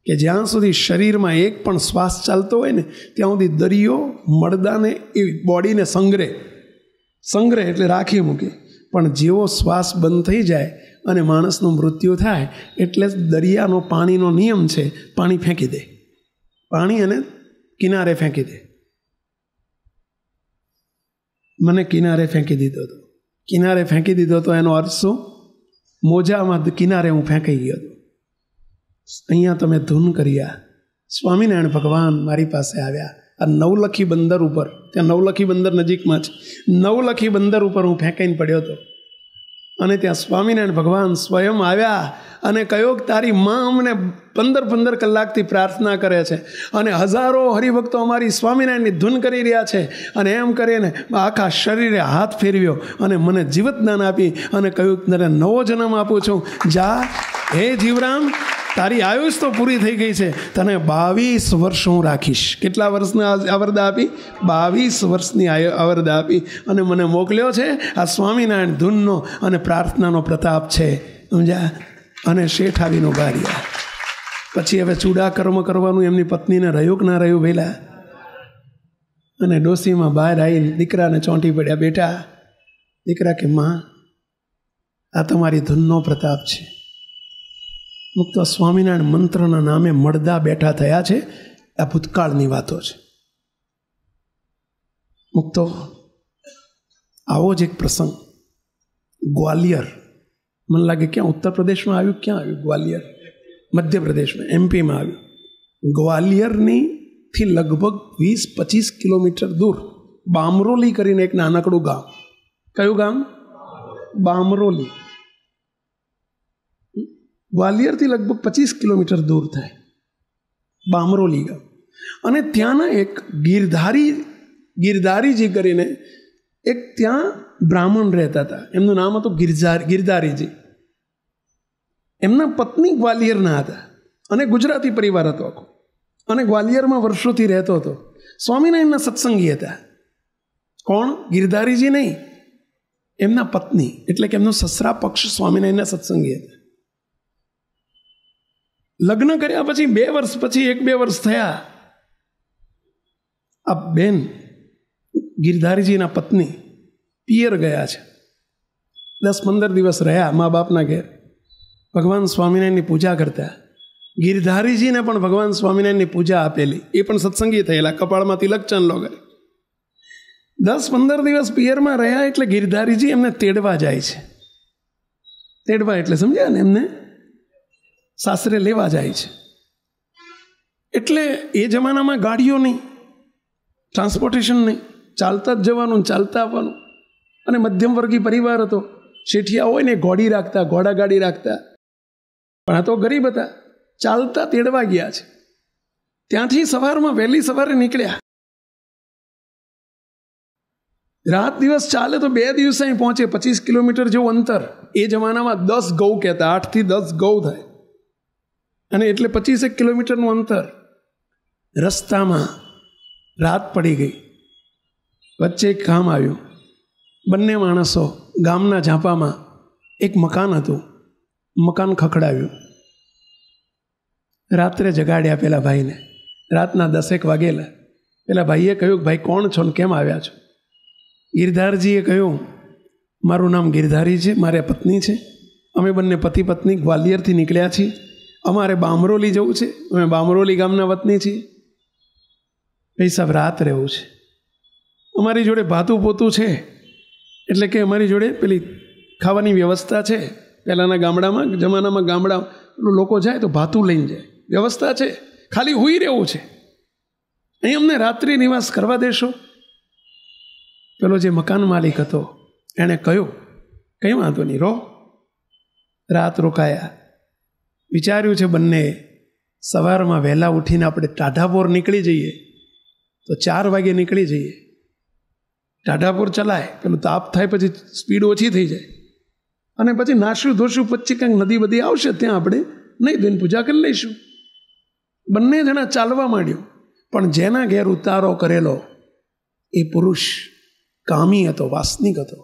કે જ્યાં સુધી શરીરમાં એક પણ શ્વાસ ચાલતો હોય ને ત્યાં સુધી દરિયો મળદાને એ બોડીને સંગ્રહ એટલે રાખી મૂકે. પણ જેવો શ્વાસ બંધ થઈ જાય અને માણસનું મૃત્યુ થાય એટલે દરિયાનો પાણીનો નિયમ છે, પાણી ફેંકી દે, પાણી અને કિનારે ફેંકી દે. મને કિનારે ફેંકી દીધો હતો. કિનારે ફેંકી દીધો તો એનો અર્થ શું? મોજામાં કિનારે હું ફેંકાઈ ગયો હતો. અહીંયા તમે ધૂન કર્યા. સ્વામિનારાયણ ભગવાન મારી પાસે આવ્યા. આ નવલખી બંદર ઉપર, ત્યાં નવલખી બંદર નજીકમાં છે, નવલખી બંદર ઉપર હું ફેંકાઈને પડ્યો હતો. અને ત્યાં સ્વામિનારાયણ ભગવાન સ્વયં આવ્યા અને કહ્યું કે તારી માં અમને 15 કલાકથી પ્રાર્થના કરે છે અને હજારો હરિભક્તો અમારી સ્વામિનારાયણની ધૂન કરી રહ્યા છે. અને એમ કરીને આખા શરીરે હાથ ફેરવ્યો અને મને જીવતદાન આપી અને કહ્યું કે તને નવો જન્મ આપું છું. જા હે જીવરામ, તારી આયુષ તો પૂરી થઈ ગઈ છે, તને 22 વર્ષ હું રાખીશ. કેટલા વર્ષની આવરદા આપી? 22 વર્ષની આવરદા આપી અને મને મોકલ્યો છે. આ સ્વામિનારાયણ ધૂનનો અને પ્રાર્થનાનો પ્રતાપ છે, સમજ્યા? અને શેઠ આવીને ઉભા રહ્યા. પછી હવે ચૂડા કર્મ કરવાનું એમની પત્નીને રહ્યું કે ના રહ્યું વહેલા. અને ડોસીમાં બહાર આવીને દીકરાને ચોંટી પડ્યા. બેટા, દીકરા કે માં, આ તમારી ધૂનનો પ્રતાપ છે. મુક્ત સ્વામિનારાયણ મંત્રના નામે મળદા બેઠા થયા છે. આ ભૂતકાળની વાતો છે. મુક્તો આવો જ એક પ્રસંગ ગ્વાલિયર, મને લાગે ક્યાં ઉત્તર પ્રદેશમાં આવ્યું, ક્યાં આવ્યું? ગ્વાલિયર, મધ્યપ્રદેશમાં, એમપીમાં આવ્યું. ગ્વાલિયરથી લગભગ 20-25 કિલોમીટર દૂર બામરોલી કરીને એક નાનકડું ગામ. કયું ગામ? બામરોલી. ગ્વાલિયરથી લગભગ 25 કિલોમીટર દૂર થાય બામરોલી ગામ. અને ત્યાંના એક ગિરધારીજી કરીને એક ત્યાં બ્રાહ્મણ રહેતા હતા. એમનું નામ હતું ગિરધારીજી. એમના પત્ની ગ્વાલિયરના હતા અને ગુજરાતી પરિવાર હતો આખો, અને ગ્વાલિયરમાં વર્ષોથી રહેતો હતો. સ્વામિનારાયણના સત્સંગી હતા. કોણ? ગિરધારીજી નહીં, એમના પત્ની, એટલે કે એમનો સસરા પક્ષ સ્વામિનારાયણના સત્સંગી હતા. લગ્ન કર્યા પછી 2 વર્ષ પછી, 1-2 વર્ષ થયા, આ બેન ગિરધારીજીના પત્ની પિયર ગયા છે. 10-15 દિવસ રહ્યા મા બાપના ઘેર. ભગવાન સ્વામિનારાયણની પૂજા કરતા. ગિરધારીજીને પણ ભગવાન સ્વામિનારાયણની પૂજા આપેલી. એ પણ સત્સંગી થયેલા, કપાળમાં તિલક ચાંદલો કરે. 10-15 દિવસ પિયરમાં રહ્યા એટલે ગિરધારીજી એમને તેડવા જાય છે. તેડવા એટલે સમજ્યા ને, એમને સાસરે લેવા જાય છે. એટલે એ જમાનામાં ગાડીઓ નહીં, ટ્રાન્સપોર્ટેશન નહીં, ચાલતા જ જવાનું, ચાલતા આવવાનું. અને મધ્યમવર્ગી પરિવાર હતો. શેઠિયા હોય ને ઘોડી રાખતા, ઘોડાગાડી રાખતા. પણ આ તો ગરીબ હતા, ચાલતા તેડવા ગયા છે. ત્યાંથી સવારમાં વહેલી સવારે નીકળ્યા. રાત દિવસ ચાલે તો 2 દિવસે અહીં પહોંચે. 25 કિલોમીટર જેવું અંતર. એ જમાનામાં 10 ગૌ કહેતા, 8થી 10 ગૌ થાય. અને એટલે 25 કિલોમીટરનું અંતર. રસ્તામાં રાત પડી ગઈ. વચ્ચે એક ગામ આવ્યું. બંને માણસો ગામના ઝાંપામાં એક મકાન હતું, મકાન ખખડાવ્યું. રાત્રે જગાડ્યા પેલા ભાઈને. રાતના 10 વાગેલા. પેલા ભાઈએ કહ્યું કે ભાઈ કોણ છો ને કેમ આવ્યા છો? ગિરધારજીએ કહ્યું મારું નામ ગિરધારી છે, મારે પત્ની છે, અમે બંને પતિ પત્ની ગ્વાલિયરથી નીકળ્યા છીએ, અમારે બામરોલી જવું છે, અમે બામરોલી ગામના વતની છીએ. ભાઈ સાહેબ રાત રહેવું છે, અમારી જોડે ભાતું પોતું છે, એટલે કે અમારી જોડે પેલી ખાવાની વ્યવસ્થા છે. પહેલાંના ગામડામાં જમાનામાં લોકો જાય તો ભાતું લઈને જાય, વ્યવસ્થા છે, ખાલી હુઈ રહેવું છે, અહીં અમને રાત્રિ નિવાસ કરવા દેશો? પેલો જે મકાન માલિક હતો એણે કહ્યું કંઈ વાંધો નહીં, રહો. રાત રોકાયા. વિચાર્યું છે બંને સવારમાં વહેલા ઉઠીને આપણે ટાઢાપોર નીકળી જઈએ તો 4 વાગે નીકળી જઈએ. ટાઢાપોર ચલાય, પેલું તાપ થાય પછી સ્પીડ ઓછી થઈ જાય, અને પછી નાશું ધોશું પછી કંઈક નદી બધી આવશે ત્યાં આપણે નહીં ધોઈને પૂજા કરી લઈશું. બંને જણા ચાલવા માંડ્યું. પણ જેના ઘેર ઉતારો કરેલો એ પુરુષ કામી હતો, વાસનિક હતો.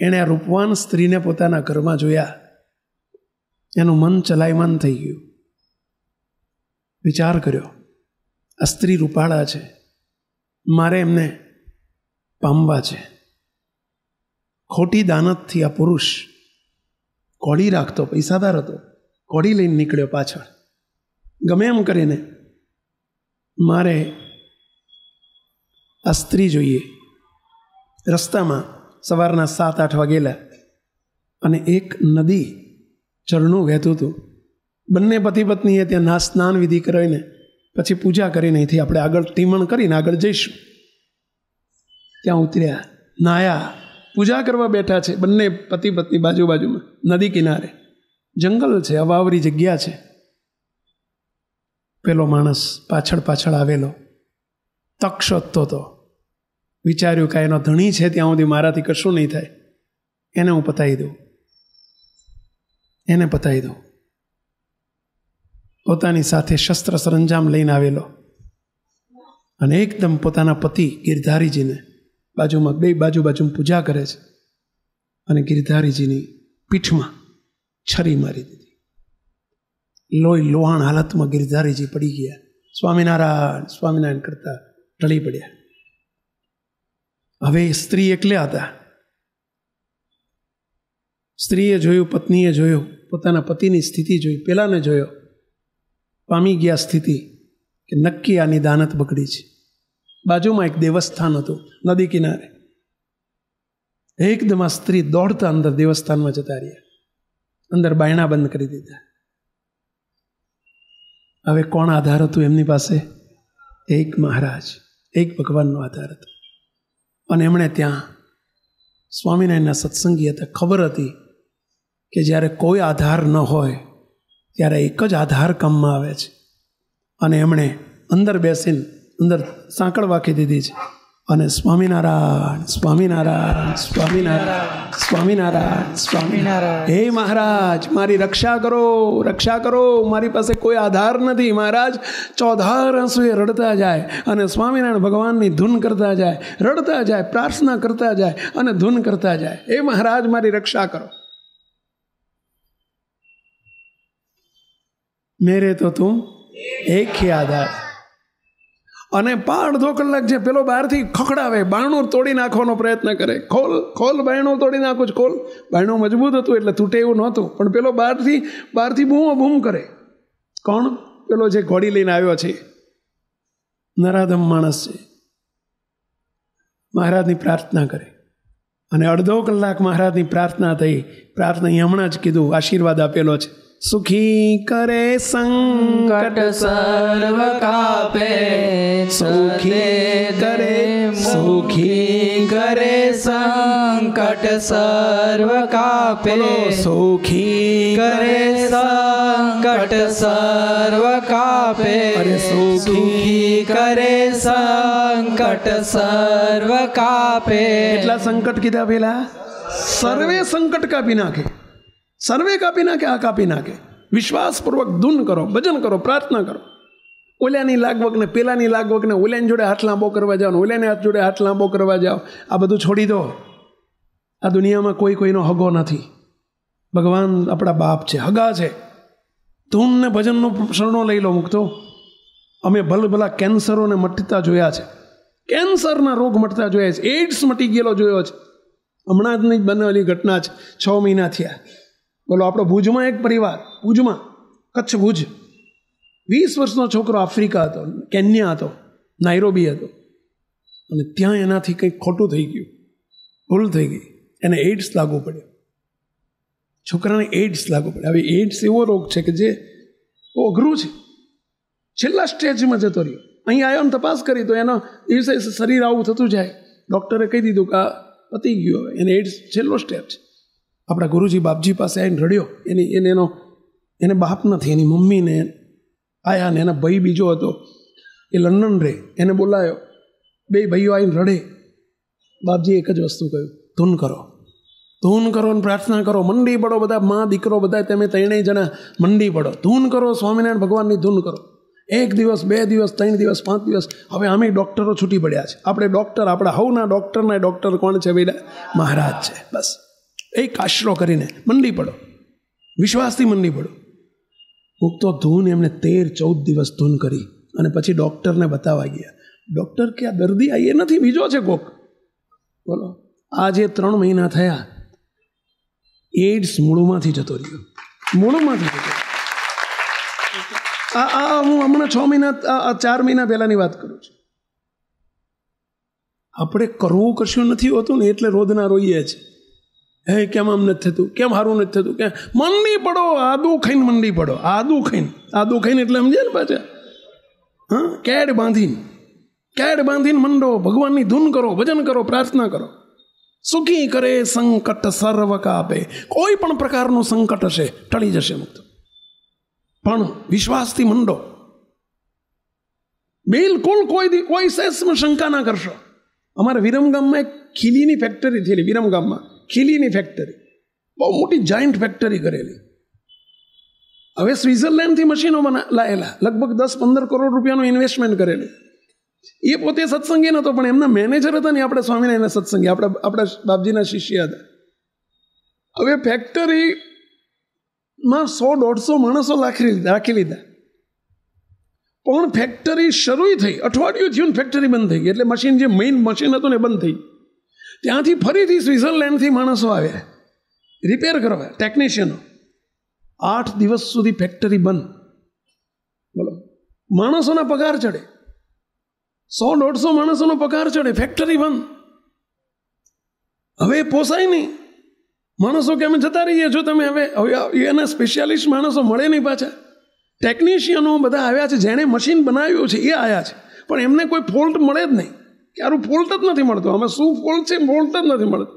એણે આ રૂપવાન સ્ત્રીને પોતાના ઘરમાં જોયા, એનું મન ચલાયમાન થઈ ગયું. વિચાર કર્યો આ સ્ત્રી રૂપાળા છે, મારે એમને પામવા છે. ખોટી દાનતથી આ પુરુષ ઘોડી રાખતો, પૈસાદાર હતો, ઘોડી લઈને નીકળ્યો પાછળ. ગમે એમ કરીને મારે આ સ્ત્રી જોઈએ. રસ્તામાં સવારના 7-8 વાગેલા અને એક નદી ઝરણું વહેતું હતું. બંને પતિ પત્નીએ ત્યાં સ્નાન વિધિ કરાવીને પછી પૂજા કરીને અહીંથી આપણે આગળ ટીમણ કરીને આગળ જઈશું. ત્યાં ઉતર્યા, નાયા, પૂજા કરવા બેઠા છે બંને પતિ પત્ની બાજુમાં નદી કિનારે. જંગલ છે, અવાવરી જગ્યા છે. પેલો માણસ પાછળ આવેલો તક શોધતો હતો. વિચાર્યું કે એનો ધણી છે ત્યાં સુધી મારાથી કશું નહીં થાય, એને હું પતાવી દઉં. પોતાની સાથે શસ્ત્ર સરંજામ લઈને આવેલો અને એકદમ પોતાના પતિ ગિરધારીજીને બાજુમાં બે બાજુમાં પૂજા કરે છે અને ગિરધારીજીની પીઠમાં છરી મારી દીધી. લોહાણ હાલતમાં ગિરધારીજી પડી ગયા. સ્વામિનારાયણ સ્વામિનારાયણ કરતા ઢળી પડ્યા. હવે સ્ત્રી એકલા હતા. સ્ત્રીએ જોયું, પત્નીએ જોયું, પોતાના પતિની સ્થિતિ જોઈ, પેલાને જોયો, પામી ગયા સ્થિતિ કે નક્કી આની દાનત બગડી છે. બાજુમાં એક દેવસ્થાન હતું નદી કિનારે. એકદમ આ સ્ત્રી દોડતા અંદર દેવસ્થાનમાં જતા રહ્યા. અંદર બાયણા બંધ કરી દીધા. હવે કોણ આધાર હતું એમની પાસે? એક મહારાજ, એક ભગવાનનો આધાર હતો. અને એમણે ત્યાં સ્વામિનારાયણના સત્સંગી હતા. ખબર હતી કે જ્યારે કોઈ આધાર ન હોય ત્યારે એક જ આધાર કામમાં આવે છે. અને એમણે અંદર બેસીને અંદર સાંકળ વાંકી દીધી છે અને સ્વામિનારાયણ સ્વામિનારાયણ સ્વામિનારાયણ સ્વામિનારાયણ સ્વામિનારાયણ, હે મહારાજ મારી રક્ષા કરો, મારી પાસે કોઈ આધાર નથી. મહારાજ ચોધાર આંસુએ રડતા જાય અને સ્વામિનારાયણ ભગવાનની ધૂન કરતા જાય, રડતા જાય, પ્રાર્થના કરતા જાય અને ધૂન કરતા જાય. હે મહારાજ મારી રક્ષા કરો. મેરે તો તું એક હી આધાર. અને 1.5 કલાક જે પેલો બહારથી ખખડાવે, બારણું તોડી નાખવાનો પ્રયત્ન કરે. ખોલ બારણું તોડી નાખું જ, ખોલ. બારણું મજબૂત હતું એટલે તૂટે એવું નહોતું, પણ પેલો બહારથી બૂમ કરે. કોણ? પેલો જે ઘોડી લઈને આવ્યો છે, નરાધમ માણસ છે. મહારાજની પ્રાર્થના કરે અને 1.5 કલાક મહારાજની પ્રાર્થના થઈ. પ્રાર્થના હમણાં જ કીધું, આશીર્વાદ આપેલો છે. સુખી કરે સંકટ સર્વ કાપે, સુખી કરે સંકટ સર્વ કાપે, સુખી કરે સંકટ સર્વ કાપે, અરે સુખી કરે સંકટ સર્વ કાપે. કેટલા સંકટ કીધા પેલા? સર્વે સંકટ કાપી નાખે, સર્વે કાપી નાખે, આ કાપી નાખે. વિશ્વાસપૂર્વક ધૂન કરો, ભજન કરો, પ્રાર્થના કરો. ઓલ્યાની લાગવગ ને પેલાની લાગવગ ને ઓલ્યાની જોડે હાથ લાંબો કરવા જાઓ, ઓલ્યાની હાથ જોડે હાથ લાંબો કરવા જાઓ. આ બધું છોડી દો. આ દુનિયામાં કોઈનો હગો નથી. ભગવાન આપણા બાપ છે, હગા છે. ધૂન ને ભજનનો શરણો લઈ લો, મૂકતો અમે ભલભલા કેન્સરોને મટતા જોયા છે, કેન્સરના રોગ મટતા જોયા છે, એઇડ્સ મટી ગયેલો જોયો છે. હમણાં જ નહીં બનેલી ઘટના છે, 6 મહિના થયા. બોલો, આપણો ભુજમાં એક પરિવાર, ભુજમાં, કચ્છ ભુજ, 20 વર્ષનો છોકરો આફ્રિકા હતો, કેન્યા હતો, નાઇરોબી હતો, અને ત્યાં એનાથી કંઈક ખોટું થઈ ગયું, ભૂલ થઈ ગઈ, એને એઇડ્સ લાગુ પડ્યો. છોકરાને એઇડ્સ લાગુ પડે. હવે એઇડ્સ એવો રોગ છે કે જે બહુ અઘરું છે, છેલ્લા સ્ટેજમાં જતો રહ્યો. અહીં આવ્યો ને તપાસ કરી તો એનો દિવસે શરીર આવું થતું જાય. ડૉક્ટરે કહી દીધું કે આ પતી ગયું, હવે એને એઇડ્સ છેલ્લો સ્ટેપ છે. આપણા ગુરુજી બાપજી પાસે આવીને રડ્યો. એને બાપ નથી, એની મમ્મીને આયા ને એના ભાઈ બીજો હતો, એ લંડન રહે, એને બોલાયો. 2 ભાઈઓ આવીને રડે. બાપજી એક જ વસ્તુ કહ્યું, ધૂન કરો, ધૂન કરો ને પ્રાર્થના કરો, મંડી પડો બધા, મા દીકરો બધા તમે 3 જણા મંડી પડો, ધૂન કરો, સ્વામિનારાયણ ભગવાનની ધૂન કરો. 1 દિવસ, 2 દિવસ, 3 દિવસ, 5 દિવસ. હવે અમે ડૉક્ટરો છૂટી પડ્યા છે. આપણે ડૉક્ટર, આપણા હવના ડૉક્ટરના ડૉક્ટર કોણ છે ભાઈ? મહારાજ છે. બસ એક આશરો કરીને મંડી પડો, વિશ્વાસથી મંડી પડો. મુક્તો ધૂન એમને 13-14 દિવસ ધૂન કરી અને પછી ડૉક્ટરને બતાવવા ગયા. ડૉક્ટર કે આ દર્દી આ એ નથી, બીજો છે કોક. બોલો, આજે 3 મહિના થયા, એઇડ્સ મૂળમાંથી જતો રહ્યો, મૂળમાંથી જતો. હું હમણાં 6 મહિના 4 મહિના પહેલાની વાત કરું છું. આપણે કરવું કશું નથી હોતું ને એટલે રોદના રોઈએ છે. હે કેમ આમ નથી થતું, કેમ સારું નથી થતું, કેમ? મંડી પડો, આદુ ખાઈને મંડી પડો, આદુ ખાઈને એટલે સમજે ને પાછા. હા, કેડ બાંધીને મંડો, ભગવાનની ધૂન કરો, ભજન કરો, પ્રાર્થના કરો. સુખી કરે સંકટ સર્વ કાપે. કોઈ પણ પ્રકારનું સંકટ હશે ટળી જશે મુક્ત, પણ વિશ્વાસથી મંડો. બિલકુલ કોઈ સેસમાં શંકા ના કરશો. અમારા વિરમગામમાં એક ખીલીની ફેક્ટરી થયેલી, વિરમગામમાં ખીલીની ફેક્ટરી, બહુ મોટી જાયન્ટ ફેક્ટરી કરેલી. હવે સ્વિટ્ઝરલેન્ડથી મશીનો લાયેલા, લગભગ 10-15 કરોડ રૂપિયાનું ઇન્વેસ્ટમેન્ટ કરેલું. એ પોતે સત્સંગી નહોતો, પણ એમના મેનેજર હતા ને આપણે સ્વામિનારાયણના સત્સંગી, આપણા બાપજીના શિષ્ય હતા. હવે ફેક્ટરીમાં 100-150 માણસો રાખી લીધા, પણ ફેક્ટરી શરૂ થઈ, અઠવાડિયું થયું ને ફેક્ટરી બંધ થઈ ગઈ. એટલે મશીન, જે મેઇન મશીન હતું ને બંધ થઈ. ત્યાંથી ફરીથી સ્વિટ્ઝરલેન્ડથી માણસો આવ્યા રિપેર કરવા, ટેકનિશિયનો. 8 દિવસ સુધી ફેક્ટરી બંધ. બોલો, માણસોના પગાર ચડે, 100-150 માણસોનો પગાર ચડે, ફેક્ટરી બંધ. હવે પોસાય નહીં. માણસો કે અમે જતા રહીએ છો તમે. હવે એના સ્પેશિયાલિસ્ટ માણસો મળે નહીં પાછા. ટેકનિશિયનો બધા આવ્યા છે, જેણે મશીન બનાવ્યું છે એ આવ્યા છે, પણ એમને કોઈ ફોલ્ટ મળે જ નહીં. ક્યારું ફોલ્ટ જ નથી મળતો. આમાં શું ફોલ્ટ છે? ફોલ્ટ જ નથી મળતો.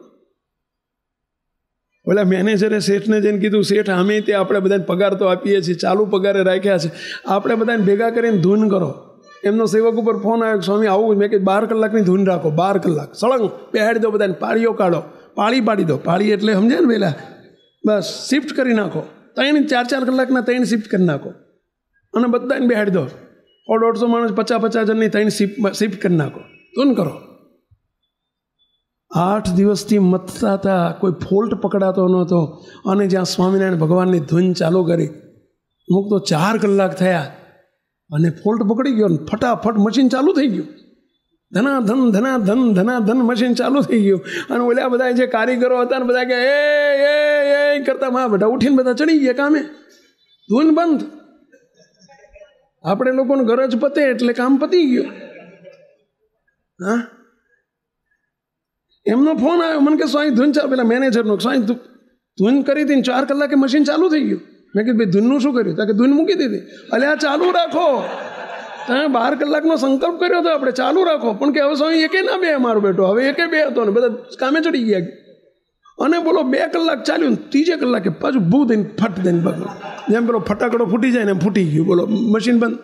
ઓલા મેનેજરે શેઠને જઈને કીધું, શેઠ અમે ત્યાં આપણે બધાને પગાર તો આપીએ છીએ, ચાલુ પગારે રાખ્યા છે, આપણે બધાને ભેગા કરીને ધૂન કરો. એમનો સેવક ઉપર ફોન આવ્યો, સ્વામી આવું. મેં કીધું 12 કલાકની ધૂન રાખો, 12 કલાક સળંગ બેહાડી દો બધાને, પાળીઓ કાઢો, પાળી પાડી દો. પાળી એટલે સમજે ને પહેલાં, બસ શિફ્ટ કરી નાખો. 3-4 કલાકના 3 શિફ્ટ કરી નાખો અને બધાને બેહાડી દો. 150 માણસ, 50 જણની 3 શિફ્ટ કરી નાખો, ધૂન કરો. 8 દિવસથી મથતા હતા, કોઈ ફોલ્ટ પકડાતો નહોતો. અને જ્યાં સ્વામિનારાયણ ભગવાનની ધૂન ચાલુ કરી, અમુક તો 4 કલાક થયા અને ફોલ્ટ પકડી ગયો ને ફટાફટ મશીન ચાલુ થઈ ગયું. ધનાધન મશીન ચાલુ થઈ ગયું. અને ઓલા બધા જે કારીગરો હતા ને બધા કે એ કરતા માં બધા ઉઠીને બધા ચડી ગયા કામે. ધૂન બંધ. આપણે લોકોને ગરજ પતે એટલે કામ પતી ગયું. હા, એમનો ફોન આવ્યો, મને કે સ્વામી ધૂન ચાલુ, પેલા મેનેજરનો, સ્વામી ધૂન કરી હતી 4 કલાકે મશીન ચાલુ થઈ ગયું. મેં કીધું ભાઈ ધૂનનું શું કર્યું? કે ધૂન મૂકી દીધી. અલે આ ચાલુ રાખો, તમે 12 કલાકનો સંકલ્પ કર્યો હતો આપણે, ચાલુ રાખો. પણ કે હવે સ્વામી એકે ના બે, અમારો બેટો હવે એકે બે હતો ને બધા કામે ચડી ગયા. અને બોલો 2 કલાક ચાલ્યું ને 3 કલાકે પાછું ભૂ દઈને ફટ દઈને બગડ્યું. જેમ પેલો ફટાકડો ફૂટી જાય ને એમ ફૂટી ગયું. બોલો, મશીન બંધ.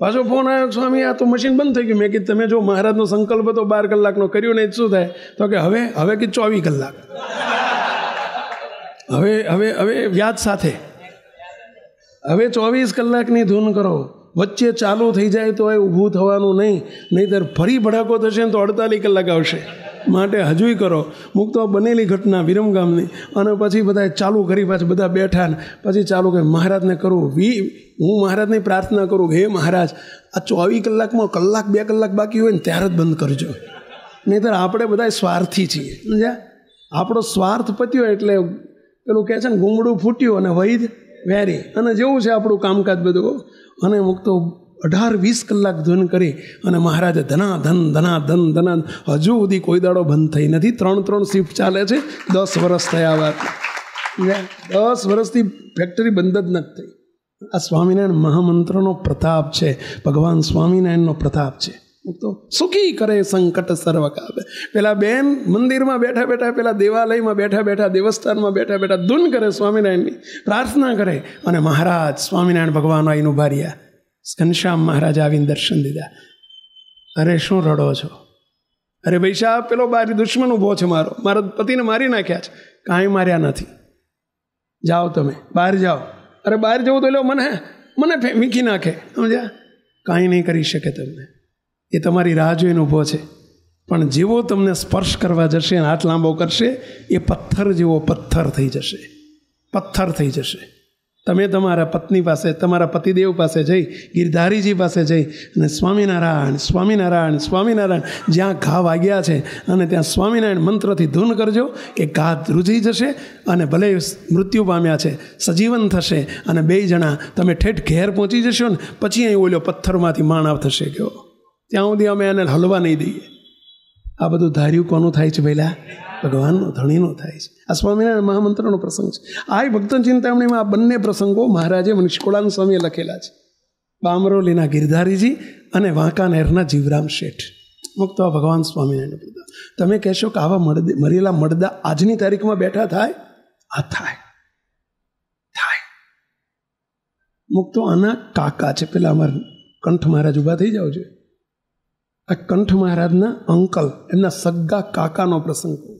પાછો ફોન આવ્યો, સ્વામી આ તો મશીન બંધ થઈ ગયું. મેં કીધું તમે જો મહારાજનો સંકલ્પ હતો 12 કલાકનો, કર્યું નહીં શું થાય? તો કે હવે કે 24 કલાક, હવે વ્યાજ સાથે, હવે 24 કલાકની ધૂન કરો. વચ્ચે ચાલુ થઈ જાય તો એ ઊભું થવાનું નહીં, નહીંતર ફરી ભડાકો થશે ને તો 48 કલાક આવશે. માટે હજુય કરો. મુક્તો બનેલી ઘટના વિરમગામની, અને પછી બધા ચાલુ કરી, પાછું બધા બેઠા ને પછી ચાલુ કરી મહારાજને કરું. હું મહારાજની પ્રાર્થના કરું, હે મહારાજ, આ 24 કલાકમાં કલાક 2 કલાક બાકી હોય ને ત્યારે જ બંધ કરજો, નહીંતર આપણે બધા સ્વાર્થી છીએ. સમજ્યા? આપણો સ્વાર્થ પત્યો એટલે પેલું કહે છે ને, ગુમડું ફૂટ્યું અને વૈદ વેરી, અને જેવું છે આપણું કામકાજ બધું. અને મુક્તો 18-20 કલાક ધૂન કરી અને મહારાજે ધનાધન હજુ સુધી કોઈ દાડો બંધ થઈ નથી. 3 શિફ્ટ ચાલે છે. 10 વર્ષ થયા વાત. 10 વર્ષથી ફેક્ટરી બંધ જ નથી થઈ. આ સ્વામિનારાયણ મહામંત્રનો પ્રતાપ છે, ભગવાન સ્વામિનારાયણનો પ્રતાપ છે. તો સુખી કરે સંકટ સર્વ કાપે. પેલા બેન મંદિરમાં બેઠા બેઠા, પેલા દેવાલયમાં બેઠા બેઠા, દેવસ્થાનમાં બેઠા બેઠા ધૂન કરે, સ્વામિનારાયણની પ્રાર્થના કરે, અને મહારાજ સ્વામિનારાયણ ભગવાન આવીને ઉભા રહ્યા. ઘનશ્યામ મહારાજ આવીને દર્શન દીધા. અરે શું રડો છો? અરે ભાઈ સાહેબ, પેલો બારી દુશ્મન ઊભો છે, મારા પતિને મારી નાખ્યા છે. કાંઈ માર્યા નથી, જાઓ તમે બહાર જાઓ. અરે બહાર જવું તો લો, મને વીંકી નાખે. સમજ્યા? કાંઈ નહીં કરી શકે તમને. એ તમારી રાહ જોઈને ઊભો છે, પણ જેવો તમને સ્પર્શ કરવા જશે, હાથ લાંબો કરશે, એ પથ્થર જેવો પથ્થર થઈ જશે, પથ્થર થઈ જશે. તમે તમારા પત્ની પાસે, તમારા પતિદેવ પાસે જઈ, ગિરધારીજી પાસે જઈ અને સ્વામિનારાયણ સ્વામિનારાયણ સ્વામિનારાયણ જ્યાં ઘા વાગ્યા છે, અને ત્યાં સ્વામિનારાયણ મંત્રથી ધૂન કરજો. એ ઘા રૂજી જશે, અને ભલે મૃત્યુ પામ્યા છે, સજીવન થશે, અને 2 જણા તમે ઠેઠ ઘેર પહોંચી જશો ને પછી અહીં ઓલો પથ્થરમાંથી માનવ થશે. ગયો ત્યાં સુધી અમે એને હલવા નહીં દઈએ. આ બધું ધાર્યું કોનું થાય છે? પહેલાં ભગવાનનો, ધણીનો થાય છે. આ સ્વામિનારાયણ મહામંત્રનો પ્રસંગ છે. આ ભક્ત ચિંતામણીમાં આ બંને પ્રસંગો મહારાજે નિષ્કુળાનંદ સ્વામીએ લખેલા છે. બામરોલીના ગિરધારીજી અને વાંકાનેરના જીવરામ શેઠ. મુક્ત ભગવાન સ્વામિનારાયણ પિતા. તમે કહેશો કે આવા મરેલા મળદા આજની તારીખમાં બેઠા થાય? આ થાય. મુક્તો આના કાકા છે. પેલા અમારા કંઠ મહારાજ ઊભા થઈ જાવ જોઈએ. આ કંઠ મહારાજના અંકલ, એમના સગ્ગા કાકાનો પ્રસંગ કહું.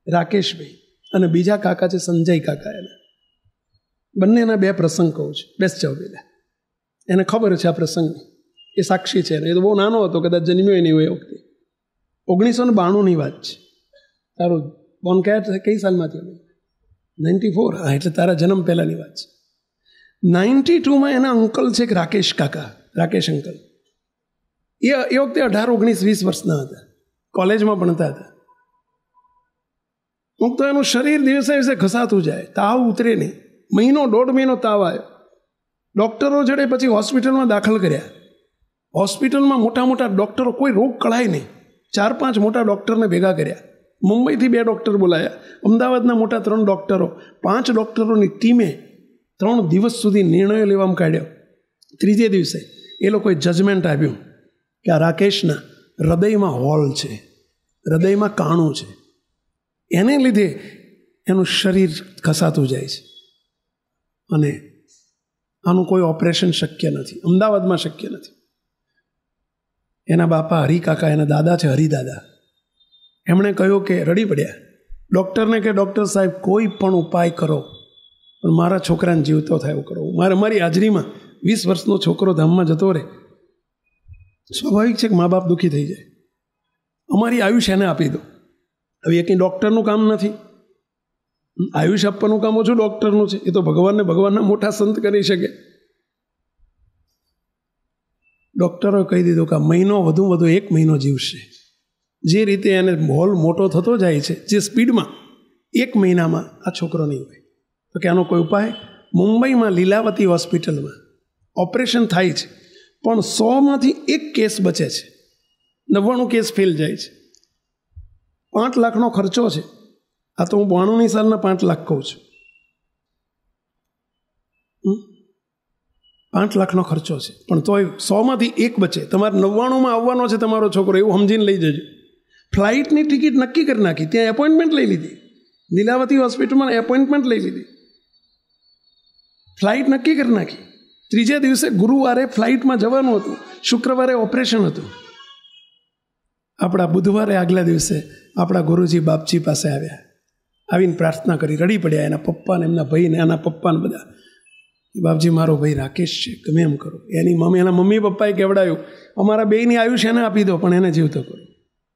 રાકેશભાઈ અને બીજા કાકા છે સંજય કાકા. એના બંનેના 2 પ્રસંગ કહું છું. બેસ જાઓ પેલા. એને ખબર છે આ પ્રસંગ, એ સાક્ષી છે. એ તો બહુ નાનો હતો, કદાચ જન્મ્યો નહીં હોય એ વખતે. 1992ની વાત છે. તારું બોન કઈ સાલમાંથી? 94. હા, એટલે તારા જન્મ પહેલાંની વાત છે. 92માં એના અંકલ છે રાકેશ કાકા, રાકેશ અંકલ. એ વખતે 18, 19, 20 વર્ષના હતા, કોલેજમાં ભણતા હતા. હું તો એનું શરીર દિવસે દિવસે ઘસાતું જાય, તાવ ઉતરે નહીં. 1.5 મહિનો તાવ આવ્યો. ડૉક્ટરો જોડે પછી હોસ્પિટલમાં દાખલ કર્યા. હોસ્પિટલમાં મોટા ડૉક્ટરો, કોઈ રોગ કળાય નહીં. 4-5 મોટા ડૉક્ટરને ભેગા કર્યા. મુંબઈથી 2 ડૉક્ટર બોલાયા, અમદાવાદના મોટા 3 ડૉક્ટરો, 5 ડૉક્ટરોની ટીમે 3 દિવસ સુધી નિર્ણયો લેવામાં કાઢ્યો. 3જે દિવસે એ લોકોએ જજમેન્ટ આપ્યું કે આ રાકેશના હૃદયમાં હોલ છે, હૃદયમાં કાણું છે, એને લીધે એનું શરીર ઘસાતું જાય છે, અને આનું કોઈ ઓપરેશન શક્ય નથી, અમદાવાદમાં શક્ય નથી. એના બાપા હરિકાકા, એના દાદા છે હરિદાદા, એમણે કહ્યું કે રડી પડ્યા ડૉક્ટરને કે ડૉક્ટર સાહેબ કોઈ પણ ઉપાય કરો, પણ મારા છોકરાને જીવતો થાય એવું કરો. મારી હાજરીમાં 20 વર્ષનો છોકરો ધામમાં જતો રહે, સ્વાભાવિક છે કે મા બાપ દુઃખી થઈ જાય. અમારી આયુષ્ય એને આપી દો. હવે એ કંઈ ડૉક્ટરનું કામ નથી, આયુષ્ય આપવાનું કામ ઓછું ડૉક્ટરનું છે. એ તો ભગવાનના મોટા સંત કરી શકે. ડૉક્ટરોએ કહી દીધું કે આ મહિનો વધુ 1 મહિનો જીવશે. જે રીતે એને હોલ મોટો થતો જાય છે, જે સ્પીડમાં, 1 મહિનામાં આ છોકરો નહીં હોય. તો કે આનો કોઈ ઉપાય? મુંબઈમાં લીલાવતી હોસ્પિટલમાં ઓપરેશન થાય છે, પણ 100માંથી 1 કેસ બચે છે, 99 કેસ ફેલ જાય છે. 5 લાખનો ખર્ચો છે. આ તો હું 92ની સાલના 5 લાખ કહું છું. 5 લાખનો ખર્ચો છે, પણ તોય 100માંથી 1 બચે. તમારે 99માં આવવાનો છે તમારો છોકરો, એવું સમજીને લઈ જજો. ફ્લાઇટની ટિકિટ નક્કી કરી નાખી, ત્યાં એપોઇન્ટમેન્ટ લઈ લીધી. લીલાવતી હોસ્પિટલમાં એપોઇન્ટમેન્ટ લઈ લીધી, ફ્લાઇટ નક્કી કરી નાખી. 3જે દિવસે ગુરુવારે ફ્લાઇટમાં જવાનું હતું, શુક્રવારે ઓપરેશન હતું. આપણા બુધવારે આગલા દિવસે આપણા ગુરુજી બાપજી પાસે આવ્યા, આવીને પ્રાર્થના કરી, રડી પડ્યા. એના પપ્પાને, એમના ભાઈને, એના પપ્પાને બધા. બાપજી મારો ભાઈ રાકેશ છે, ગમે એમ કરો. એના મમ્મી પપ્પાએ કહેવડાયું અમારા બેયની આયુષ્ય એને આપી દો, પણ એને જીવતો કરો.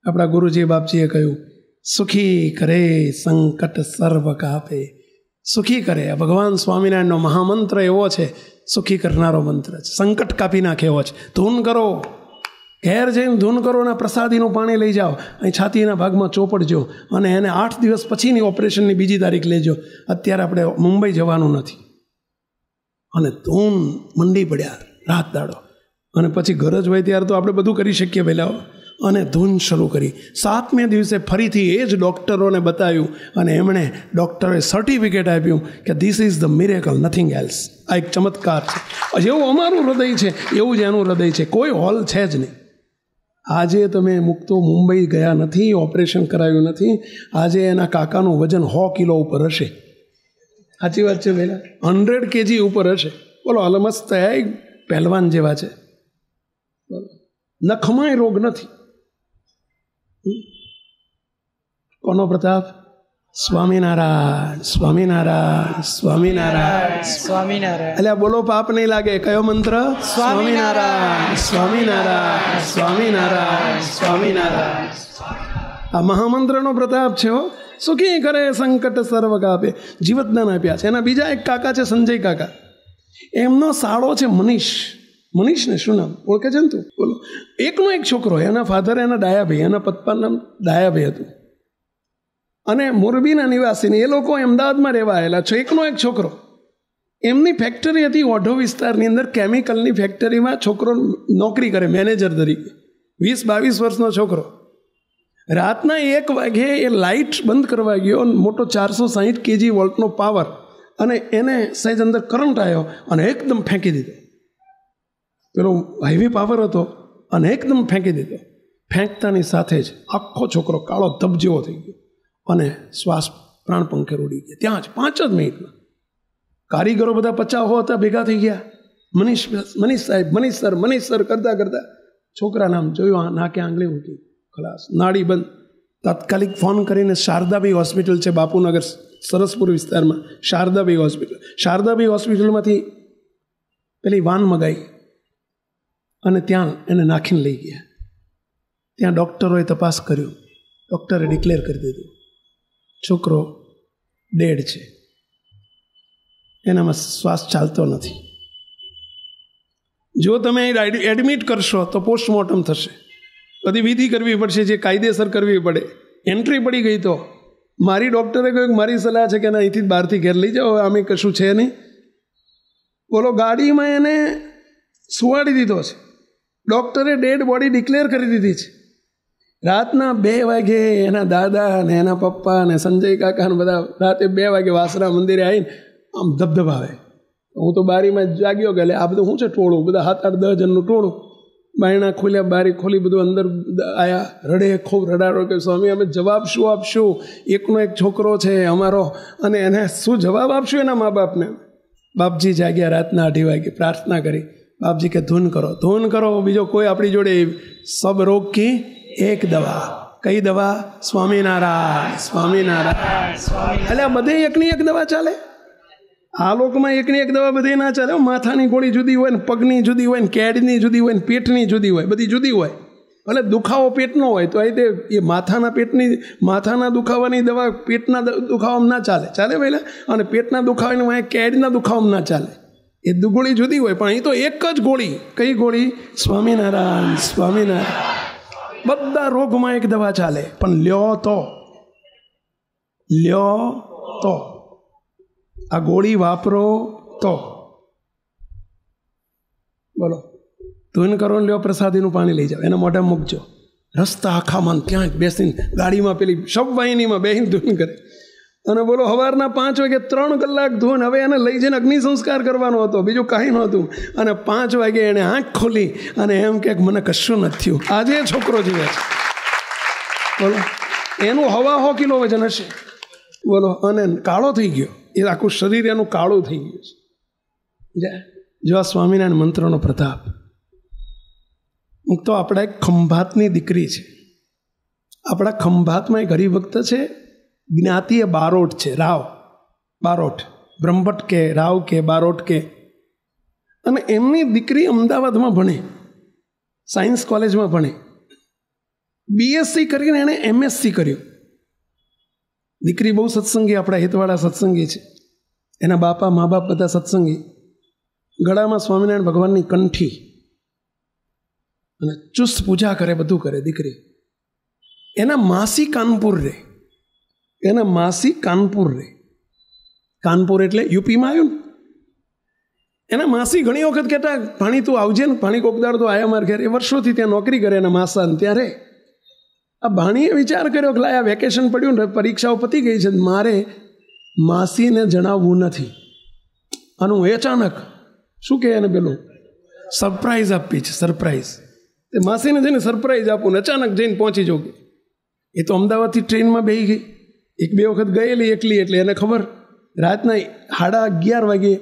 આપણા ગુરુજી બાપજીએ કહ્યું, સુખી કરે સંકટ સર્વ કાપે. સુખી કરે, ભગવાન સ્વામિનારાયણનો મહામંત્ર એવો છે, સુખી કરનારો મંત્ર છે, સંકટ કાપી નાખે એવો છે. ધૂન કરો, ઘેર જઈને ધૂન કરો અને પ્રસાદીનું પાણી લઈ જાઓ, અહીં છાતીના ભાગમાં ચોપડજો અને એને 8 દિવસ પછીની ઓપરેશનની બીજી તારીખ લેજો. અત્યારે આપણે મુંબઈ જવાનું નથી. અને ધૂન મંડી પડ્યા રાત દાડો. અને પછી ગરજ હોય ત્યારે તો આપણે બધું કરી શકીએ પહેલાં. અને ધૂન શરૂ કરી. 7મે દિવસે ફરીથી એ જ ડૉક્ટરોને બતાવ્યું અને એમણે ડૉક્ટરે સર્ટિફિકેટ આપ્યું કે this is the miracle, nothing else. આ એક ચમત્કાર છે. જેવું અમારું હૃદય છે એવું જ એનું હૃદય છે, કોઈ હોલ છે જ નહીં. આજે તમે મુક્તો મુંબઈ ગયા નથી, ઓપરેશન કરાવ્યું નથી. આજે એના કાકાનું વજન 100 કિલો ઉપર હશે. સાચી વાત છે પહેલાં 100 kg ઉપર હશે. બોલો, અલમસ્ત પહેલવાન જેવા છે. નખમાય રોગ નથી. કોનો પ્રતાપ? સ્વામિનારાયણ, સ્વામિનારાયણ, સ્વામિનારાયણ, સ્વામિનારાયણ. એટલે બોલો, પાપ નહીં લાગે. કયો મંત્ર? સ્વામિનારાયણ, સ્વામિનારાયણ, સ્વામિનારાયણ, સ્વામિનારાયણ. આ મહામંત્રનો પ્રતાપ છે. સુખી કરે સંકટ સર્વ કાપે. જીવતદાન આપ્યા છે. એના બીજા એક કાકા છે, સંજય કાકા. એમનો સાળો છે મનીષ. મનીષને શું નામ ઓળખે છે ને તું? બોલો. એકનો એક છોકરો, એના ફાધર એના ડાયાભાઈ, એના પપ્પાનું નામ ડાયાભાઈ હતું. અને મોરબીના નિવાસીને એ લોકો અમદાવાદમાં રહેવા આવેલા છે. એકનો એક છોકરો. એમની ફેક્ટરી હતી ઓઢો વિસ્તારની અંદર, કેમિકલની ફેક્ટરીમાં છોકરો નોકરી કરે મેનેજર તરીકે. 20-22 વર્ષનો છોકરો. રાતના 1 વાગે એ લાઇટ બંધ કરવા ગયો. મોટો 460 kg વોલ્ટનો પાવર, અને એને સહેજ અંદર કરંટ આવ્યો અને એકદમ ફેંકી દીધો. પેલો હાઈવે પાવર હતો અને એકદમ ફેંકી દીધો. ફેંકતાની સાથે જ આખો છોકરો કાળો ધબ જેવો થઈ ગયો અને શ્વાસ પ્રાણ પંખે ઉડી ગયા. ત્યાં જ 5 જ મિનિટમાં. કારીગરો બધા 50 હતા ભેગા થઈ ગયા. મનીષ સાહેબ, મનીષ સર કરતા કરતા છોકરા નામ જોયું, નાકે આંગળી મૂકી, ખલાસ, નાડી બંધ. તાત્કાલિક ફોન કરીને શારદાબાઈ હોસ્પિટલ છે બાપુનગર સરસપુર વિસ્તારમાં, શારદાબાઈ હોસ્પિટલ. શારદાબાઈ હોસ્પિટલમાંથી પેલી વાન મગાઈ અને ત્યાં એને નાખીને લઈ ગયા. ત્યાં ડૉક્ટરોએ તપાસ કર્યું. ડૉક્ટરે ડિક્લેર કરી દીધું છોકરો ડેડ છે, એનામાં શ્વાસ ચાલતો નથી. જો તમે એડમિટ કરશો તો પોસ્ટમોર્ટમ થશે, બધી વિધિ કરવી પડશે, જે કાયદેસર કરવી પડે. એન્ટ્રી પડી ગઈ તો મારી ડૉક્ટરે કહ્યું, મારી સલાહ છે કે ના, અહીંથી બહારથી ઘેર લઈ જાઓ, આમે કશું છે નહીં. બોલો, ગાડીમાં એને સુવાડી દીધો છે. ડૉક્ટરે ડેડ બોડી ડિક્લેર કરી દીધી છે. રાતના 2 વાગે એના દાદા ને એના પપ્પા ને સંજય કાકા ને બધા રાતે 2 વાગે વાસરા મંદિરે આવીને આમ ધબધબાવે. હું તો બારીમાં જાગ્યો કે આ બધું શું છે ટોળું, બધા 7-8-10 જણનું ટોળું. બારણા ખોલ્યા, બારી ખોલી, બધું અંદર આવ્યા. રડે, ખૂબ રડાડો કે સ્વામી અમે જવાબ શું આપશું? એકનો એક છોકરો છે અમારો, અને એને શું જવાબ આપશું એના મા બાપને? બાપજી જાગ્યા રાતના 2:30 વાગે, પ્રાર્થના કરી. બાપજી કે ધૂન કરો, ધૂન કરો. બીજો કોઈ આપણી જોડે સબ રોગ કી એક દવા. કઈ દવા? સ્વામિનારાયણ, સ્વામિનારાયણ. એટલે આ બધે એકની એક દવા ચાલે. આ લોકમાં એકની એક દવા બધી ના ચાલે. માથાની ગોળી જુદી હોય ને, પગની જુદી હોય ને, કેડની જુદી હોય ને, પેટની જુદી હોય, બધી જુદી હોય. ભલે દુખાવો પેટનો હોય તો એ માથાના દુખાવાની દવા પેટના દુખાવામાં ના ચાલે. ચાલે પહેલાં? અને પેટના દુખાવાની કેડના દુખાવામાં ના ચાલે. એ ગોળી જુદી હોય, પણ અહીં તો એક જ ગોળી. કઈ ગોળી? સ્વામિનારાયણ, સ્વામિનારાયણ. બધા રોગમાં એક દવા ચાલે, પણ લ્યો તો આ ગોળી વાપરો તો. બોલો, ધૂન કરો, લ્યો પ્રસાદીનું પાણી લઈ જાઓ, એના મોઢા મૂકજો. રસ્તા આખામાં ત્યાં જ બેસીને ગાડીમાં પેલી શબવાહિનીમાં બેસીને ધૂન કરે. અને બોલો, સવારના 5 વાગે 3 કલાક ધૂન. હવે એને લઈ જઈને અગ્નિ સંસ્કાર કરવાનો હતો, બીજું કાંઈ નહોતું. અને 5 વાગે એણે આંખ ખોલી અને એમ કે મને કશું નથી થયું. આજે છોકરો જીવે છે. બોલો, એનું 1.5 કિલો વજન હશે. બોલો, અને કાળો થઈ ગયો, એ આખું શરીર એનું કાળું થઈ ગયું છે. જો આ સ્વામિનારાયણ મંત્રનો પ્રતાપ. તો આપણા એક ખંભાતની દીકરી છે. આપણા ખંભાતમાં એક હરિભક્ત છે, જ્ઞાતિ એ બારોટ છે, રાવ બારોટ, બ્રહ્મભટ્ટ કે રાવ કે બારોટ કે. અને એમની દીકરી અમદાવાદમાં ભણે, સાયન્સ કોલેજમાં ભણે. BSc કરીને એણે MSc કર્યું. દીકરી બહુ સત્સંગી, આપણા હેતવાળા સત્સંગી છે, એના બાપા મા બાપ બધા સત્સંગી. ગળામાં સ્વામિનારાયણ ભગવાનની કંઠી અને ચુસ્ત પૂજા કરે, બધું કરે દીકરી. એના માસી કાનપુર રહે, એના માસી કાનપુર રહે. કાનપુર એટલે યુપીમાં આવ્યું ને. એના માસી ઘણી વખત કહેતા, ભાણી તું આવજે ને, ભાણી કોકદાર તો આયા માર ઘેર. એ વર્ષોથી ત્યાં નોકરી કરે એના માસા, ત્યારે આ ભાણીએ વિચાર કર્યો કે આ વેકેશન પડ્યું ને, પરીક્ષાઓ પતી ગઈ છે, મારે માસીને જણાવવું નથી. અને હું અચાનક શું કહે એને પેલું સરપ્રાઈઝ આપી છે, સરપ્રાઈઝ. તે માસીને જઈને સરપ્રાઈઝ આપું ને અચાનક જઈને પહોંચી જાઉં. એ તો અમદાવાદથી ટ્રેનમાં બેસી ગઈ, 1-2 વખત ગયેલી એકલી, એટલે એને ખબર. રાતના 11:30 વાગે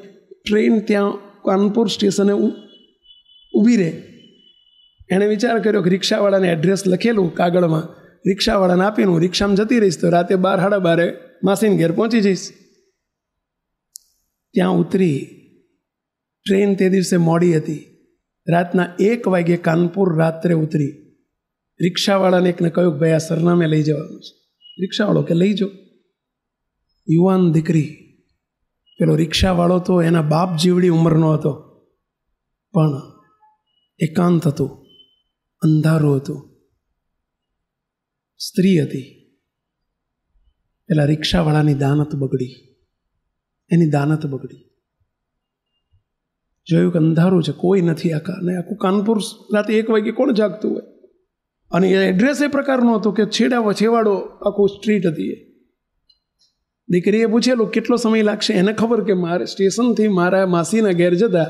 ટ્રેન ત્યાં કાનપુર સ્ટેશને ઊભી રહે. એણે વિચાર કર્યો કે રિક્ષાવાળાને એડ્રેસ લખેલું કાગળમાં, રિક્ષાવાળાને આપીને હું રિક્ષામાં જતી રહીશ, તો રાતે 12-12 માસીને ઘેર પહોંચી જઈશ. ત્યાં ઉતરી. ટ્રેન તે દિવસે મોડી હતી, રાતના 1 વાગે કાનપુર રાત્રે ઉતરી. રિક્ષાવાળાને એકને કહ્યું કે ભાઈ આ સરનામે લઈ જવાનું છે. રિક્ષાવાળો કે લઈ જાઓ. યુવાન દીકરી, પેલો રિક્ષાવાળો તો એના બાપ જેવડી ઉંમરનો હતો, પણ એકાંત હતું, અંધારું હતું, સ્ત્રી હતી. પેલા રિક્ષાવાળાની દાનત બગડી, એની દાનત બગડી. જોયું કે અંધારું છે, કોઈ નથી આખા, અને આખું કાનપુર રાતે 1 વાગે કોણ જાગતું હોય. અને એ એડ્રેસ એ પ્રકારનો હતો કે છેવાડો આખું સ્ટ્રીટ હતી. દીકરીએ પૂછેલું કેટલો સમય લાગશે. એને ખબર કે મારે સ્ટેશનથી મારા માસીના ઘેર જતા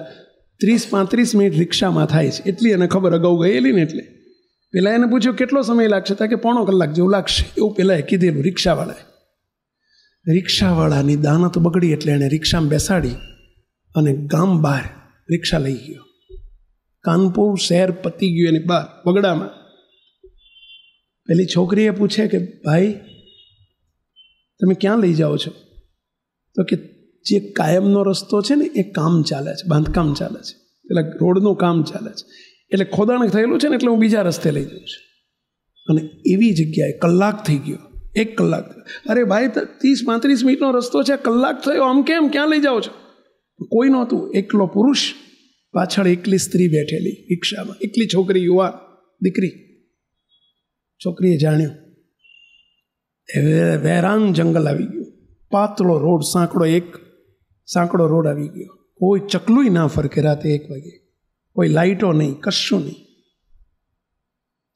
30-35 મિનિટ રિક્ષામાં થાય છે, એટલી એને ખબર, અગાઉ ગયેલી ને એટલે. પેલા એને પૂછ્યું કેટલો સમય લાગશે, તા કે 1.5 કલાક જેવું લાગશે, એવું પેલા કીધેલું રિક્ષાવાળાએ. રિક્ષાવાળાની દાનત બગડી એટલે એણે રિક્ષામાં બેસાડી અને ગામ બહાર રિક્ષા લઈ ગયો. કાનપુર શહેર પતી ગયું એની બહાર વગડામાં. પેલી છોકરીએ પૂછે કે ભાઈ તમે ક્યાં લઈ જાઓ છો? તો કે જે કાયમનો રસ્તો છે ને એ કામ ચાલે છે, બાંધકામ ચાલે છે, પેલા રોડનું કામ ચાલે છે, એટલે ખોદાણ થયેલું છે ને, એટલે હું બીજા રસ્તે લઈ જાઉં છું. અને એવી જગ્યાએ કલાક થઈ ગયો, 1 કલાક. અરે ભાઈ 30-35 મિનિટનો રસ્તો છે, કલાક થયો, આમ કેમ, ક્યાં લઈ જાઓ છો? કોઈ નહોતું, એકલો પુરુષ, પાછળ એકલી સ્ત્રી બેઠેલી રિક્ષામાં, એકલી છોકરી, યુવા દીકરી. છોકરીએ જાણ્યું વેરાન જંગલ આવી ગયું, પાતળો રોડ, સાંકડો રોડ આવી ગયો, કોઈ ચકલું ના ફરકે રાતે 1 વાગે, કોઈ લાઇટો નહીં, કશું નહીં.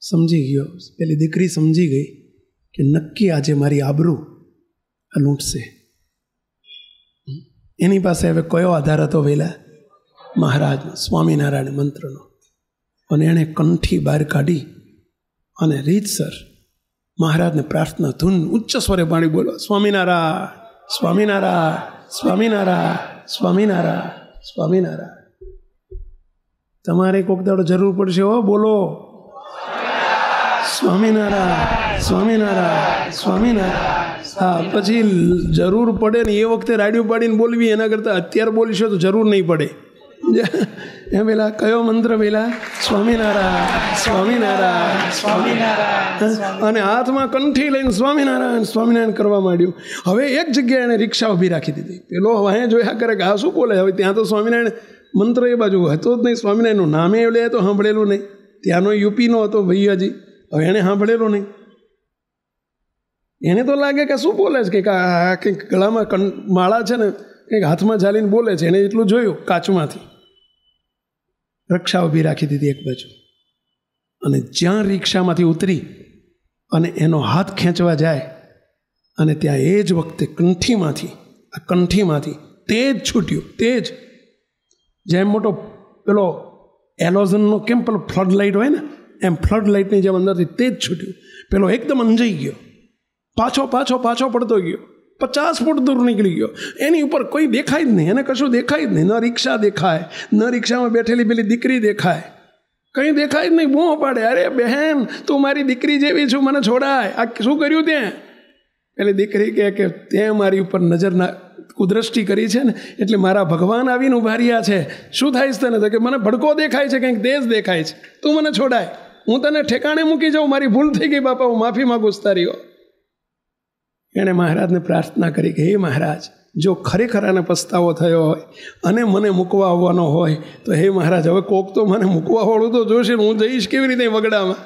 સમજી ગયો, પેલી દીકરી સમજી ગઈ કે નક્કી આજે મારી આબરૂ આ લૂંટશે. એની પાસે હવે કયો આધાર હતો? વેલા મહારાજનો, સ્વામિનારાયણ મંત્રનો. અને એણે કંઠી બહાર કાઢી અને રીતસર મહારાજને પ્રાર્થના, ધૂન ઉચ્ચ સ્વરે પાણી બોલો, સ્વામિનારાયણ, સ્વામિનારાયણ, સ્વામિનારાયણ, સ્વામિનારાયણ, સ્વામિનારાયણ. તમારે કોક દાડો જરૂર પડશે, હો બોલો સ્વામિનારાયણ, સ્વામિનારાયણ, સ્વામિનારાયણ. હા, પછી જરૂર પડે ને એ વખતે રાડિયું પાડીને બોલવી, એના કરતાં અત્યારે બોલીશો તો જરૂર નહીં પડે. એ પેલા કયો મંત્ર પેલા? સ્વામિનારાયણ, સ્વામિનારાયણ, સ્વામિનારાયણ. અને હાથમાં કંઠી લઈને સ્વામિનારાયણ, સ્વામિનારાયણ કરવા માંડ્યું. હવે એક જગ્યાએ એને રિક્ષા ઊભી રાખી દીધી. પેલો વાંહે જોયા કરે કે આ શું બોલે. હવે ત્યાં તો સ્વામિનારાયણ મંત્ર એ બાજુ હતો જ નહીં, સ્વામિનારાયણનું નામે એટલે તો સાંભળેલું નહીં. ત્યાંનો યુપીનો હતો ભૈયાજી, હવે એણે સાંભળેલું નહીં. એને તો લાગે કે શું બોલે છે, કે આ કંઈક ગળામાં માળા છે ને, કંઈક હાથમાં ઝાલીને બોલે છે. એને એટલું જોયું કાચમાંથી. રિક્ષા ઊભી રાખી દીધી એક બાજુ. અને જ્યાં રિક્ષામાંથી ઉતરી અને એનો હાથ ખેંચવા જાય, અને ત્યાં એ જ વખતે કંઠીમાંથી તેજ છૂટ્યું. તેજ જેમ મોટો પેલો એલોઝનનો કેમ પેલો ફ્લડ લાઇટ હોય ને, એમ ફ્લડ લાઇટની જેમ અંદરથી તેજ છૂટ્યું. પેલો એકદમ અંજાઈ ગયો, પાછો પડતો ગયો, 50 ફૂટ દૂર નીકળી ગયો. એની ઉપર કોઈ દેખાય જ નહીં, એને કશું દેખાય જ નહીં. ન રિક્ષા દેખાય, ન રિક્ષામાં બેઠેલી પેલી દીકરી દેખાય, કંઈ દેખાય જ નહીં. બૂમો પાડે, અરે બહેન તું મારી દીકરી જેવી છું, મને છોડાય. આ શું કર્યું ત્યાં? પેલી દીકરી કે તે મારી ઉપર નજર કુદૃષ્ટિ કરી છે ને, એટલે મારા ભગવાન આવીને ઉભા રહ્યા છે. શું થાય છે તને? તો કે મને ભડકો દેખાય છે, કંઈક તેજ દેખાય છે, તું મને છોડાય. હું તને ઠેકાણે મૂકી જાઉં, મારી ભૂલ થઈ ગઈ બાપા, હું માફી માગું તારીઓ. એણે મહારાજને પ્રાર્થના કરી કે હે મહારાજ, જો ખરેખર આને પસ્તાવો થયો હોય અને મને મૂકવા આવવાનો હોય તો હે મહારાજ, હવે કોક તો મને મૂકવા વાળું તો જોશે, હું જઈશ કેવી રીતે વગડામાં.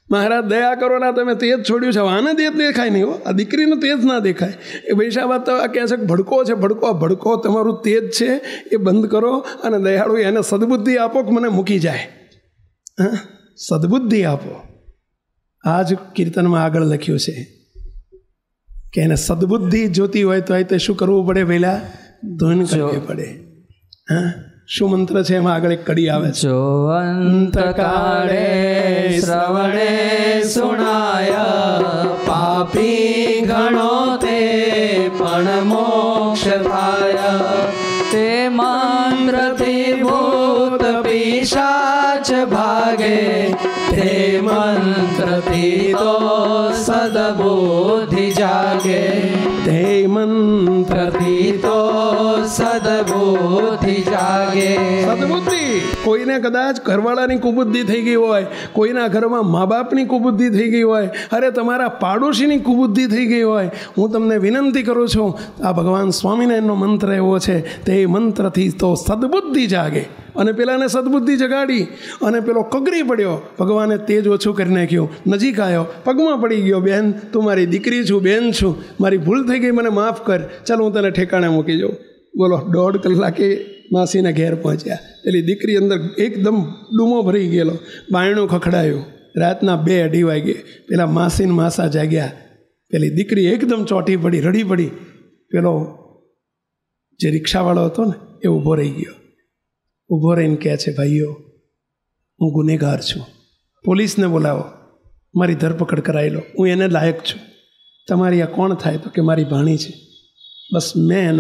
મહારાજ દયા કરો ના, તમે તેજ છોડ્યું છે, આને તેજ દેખાય નહીં હો, આ દીકરીનો તેજ ના દેખાય. એ વૈશાબાદ તો આ કહે છે કે ભડકો છે, ભડકો તમારું તેજ છે એ બંધ કરો અને દયાળુ એને સદબુદ્ધિ આપો કે મને મૂકી જાય. હા, સદબુદ્ધિ આપો. આ જ કીર્તનમાં આગળ લખ્યું છે કે એને સદબુદ્ધિ જોતી હોય તો તે શું કરવું પડે? પહેલા ધૂન કરવી પડે. હા, શું મંત્ર છે એમાં આગળ એક કડી આવે છે, જો અંતકાળે શ્રવણે સુણાય પાપી ઘણો તે પણ મોક્ષ થાય. તે મંત્રથી ભૂત પિશાચ ભાગે, તે મંત્રથી તો સદબુદ્ધિ જાગે. તે મંત્રથી તો સદબુદ્ધિ જાગે. સદબુદ્ધિ. કોઈને કદાચ ઘરવાળાની કુબુદ્ધિ થઈ ગઈ હોય, કોઈના ઘરમાં મા બાપની કુબુદ્ધિ થઈ ગઈ હોય, અરે તમારા પાડોશીની કુબુદ્ધિ થઈ ગઈ હોય, હું તમને વિનંતી કરું છું, આ ભગવાન સ્વામિનારાયણનો મંત્ર એવો છે, તે મંત્રથી તો સદબુદ્ધિ જાગે. અને પેલાને સદબુદ્ધિ જગાડી અને પેલો કગરી પડ્યો, ભગવાને તેજ ઓછું કરી નાખ્યું, નજીક આવ્યો, પગમાં પડી ગયો, બેન તું મારી દીકરી છું, બેન છું, મારી ભૂલ થઈ ગઈ, મને માફ કર, ચાલ હું તને ઠેકાણે મૂકી જાઉં. બોલો, 1.5 કલાકે માસીના ઘેર પહોંચ્યા. પેલી દીકરી અંદર એકદમ ડૂમો ભરી ગયેલો, બાયણું ખખડાયું, રાતના 2-2:30 વાગે. પેલા માસીને માસા જાગ્યા, પેલી દીકરી એકદમ ચોંટી પડી, રડી પડી. પેલો જે રિક્ષાવાળો હતો ને એ ઊભો રહી ગયો. ઊભો રહીને કહે છે, ભાઈઓ હું ગુનેગાર છું, પોલીસને બોલાવો, મારી ધરપકડ કરાવી લો, હું એને લાયક છું. તમારી આ કોણ થાય? તો કે મારી ભાણી છે. બસ મેં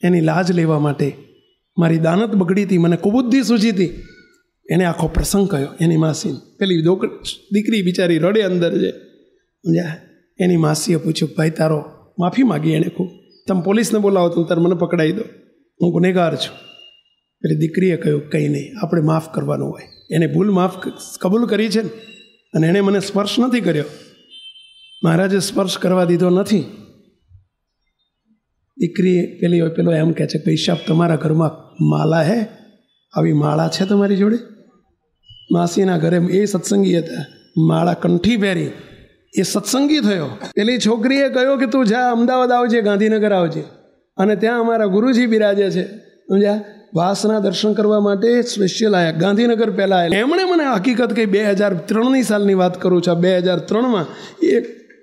એની લાજ લેવા માટે, મારી દાનત બગડી હતી, મને કુબુદ્ધિ સૂજી હતી, એને આખો પ્રસંગ કહ્યો એની માસીને. પેલી દીકરી બિચારી રડે અંદર છે. એની માસીએ પૂછ્યું, ભાઈ તારો માફી માગી એણે ખૂબ, તમે પોલીસને બોલાવો તો તાર મને પકડાવી દો, હું ગુનેગાર છું. પેલી દીકરીએ કહ્યું, કંઈ નહીં, આપણે માફ કરવાનું હોય. એને ભૂલ માફ કબૂલ કરી છે ને, અને એણે મને સ્પર્શ નથી કર્યો, મહારાજે સ્પર્શ કરવા દીધો નથી. દીકરીએ પેલો એમ કહે છે, ભાઈ સાહેબ તમારા ઘરમાં માલા હે? આવી માળા છે તમારી જોડે? માસીના ઘરે એ સત્સંગી હતા, માળા કંઠી પહેરી, એ સત્સંગી થયો. પેલી છોકરીએ કહ્યું કે તું જા અમદાવાદ આવજે, ગાંધીનગર આવજે, અને ત્યાં અમારા ગુરુજી બિરાજે છે, સમજ્યા? વાસના દર્શન કરવા માટે સ્પેશિયલ આવ્યા, ગાંધીનગર પહેલાં આવેલા. એમણે મને હકીકત કહી, 2003ની સાલની વાત કરું છું. 2003માં એ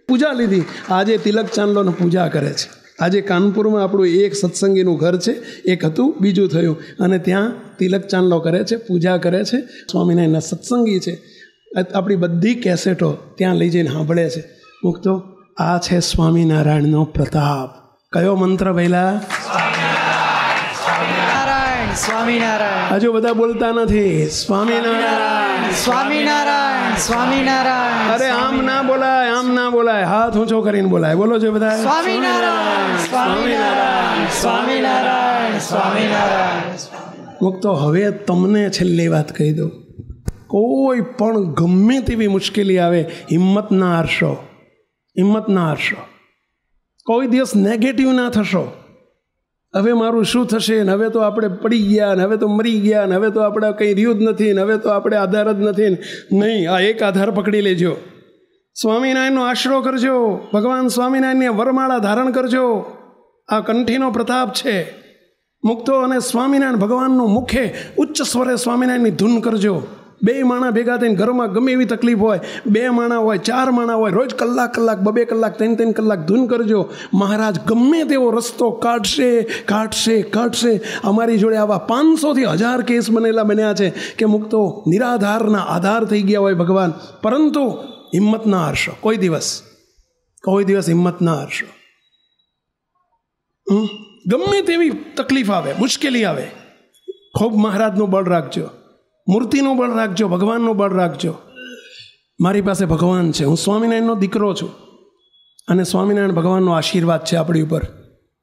પૂજા લીધી. આજે તિલક ચાંદલોને પૂજા કરે છે. આજે કાનપુરમાં આપણું એક સત્સંગીનું ઘર છે, એક હતું, બીજું થયું, અને ત્યાં તિલક ચાંદલો કરે છે, પૂજા કરે છે, સ્વામિનારાયણના સત્સંગી છે. આપણી બધી કેસેટો ત્યાં લઈ જઈને સાંભળે છે. મૂકતો આ છે સ્વામિનારાયણનો પ્રતાપ. કયો મંત્ર પહેલા? સ્વામિનારાયણ. હજુ બધા બોલતા નથી. સ્વામિનારાયણ, સ્વામિનારાયણ, સ્વામિનારાયણ. અરે આમ ના બોલાય, આમ ના બોલાય, હાથ ઊંચો કરીને બોલાય. બોલો છો બધા? સ્વામિનારાયણ, સ્વામિનારાયણ, સ્વામિનારાયણ, સ્વામિનારાયણ. મુક્તો હવે તમને છેલ્લી વાત કહી દઉં, કોઈ પણ ગમે તેવી મુશ્કેલી આવે, હિંમત ના હારશો, હિંમત ના હારશો. કોઈ દિવસ નેગેટિવ ના થશો. હવે મારું શું થશે ને, હવે તો આપણે પડી ગયા ને, હવે તો મરી ગયા ને, હવે તો આપણે કંઈ રહ્યું જ નથી ને, હવે તો આપણે આધાર જ નથી. નહીં, આ એક આધાર પકડી લેજો, સ્વામિનારાયણનો આશરો કરજો, ભગવાન સ્વામિનારાયણની વરમાળા ધારણ કરજો. આ કંઠીનો પ્રતાપ છે. મુક્તો અને સ્વામિનારાયણ ભગવાનનું મુખે ઉચ્ચ સ્વરે સ્વામિનારાયણની ધૂન કરજો. 2 માણા ભેગા થઈને ઘરમાં ગમે એવી તકલીફ હોય, 2 માણા હોય, 4 માણા હોય, રોજ કલાક 2 કલાક 3 કલાક ધૂન કરજો. મહારાજ ગમે તેવો રસ્તો કાઢશે, કાઢશે, કાઢશે. અમારી જોડે આવા 500 થી 1000 કેસ બન્યા છે કે મુક્તો નિરાધારના આધાર થઈ ગયા હોય ભગવાન, પરંતુ હિંમત ના હારશો. કોઈ દિવસ હિંમત ના હારશો. ગમે તેવી તકલીફ આવે, મુશ્કેલી આવે, ખૂબ મહારાજનું બળ રાખજો, મૂર્તિનું બળ રાખજો, ભગવાનનું બળ રાખજો. મારી પાસે ભગવાન છે, હું સ્વામિનારાયણનો દીકરો છું, અને સ્વામિનારાયણ ભગવાનનો આશીર્વાદ છે આપણી ઉપર.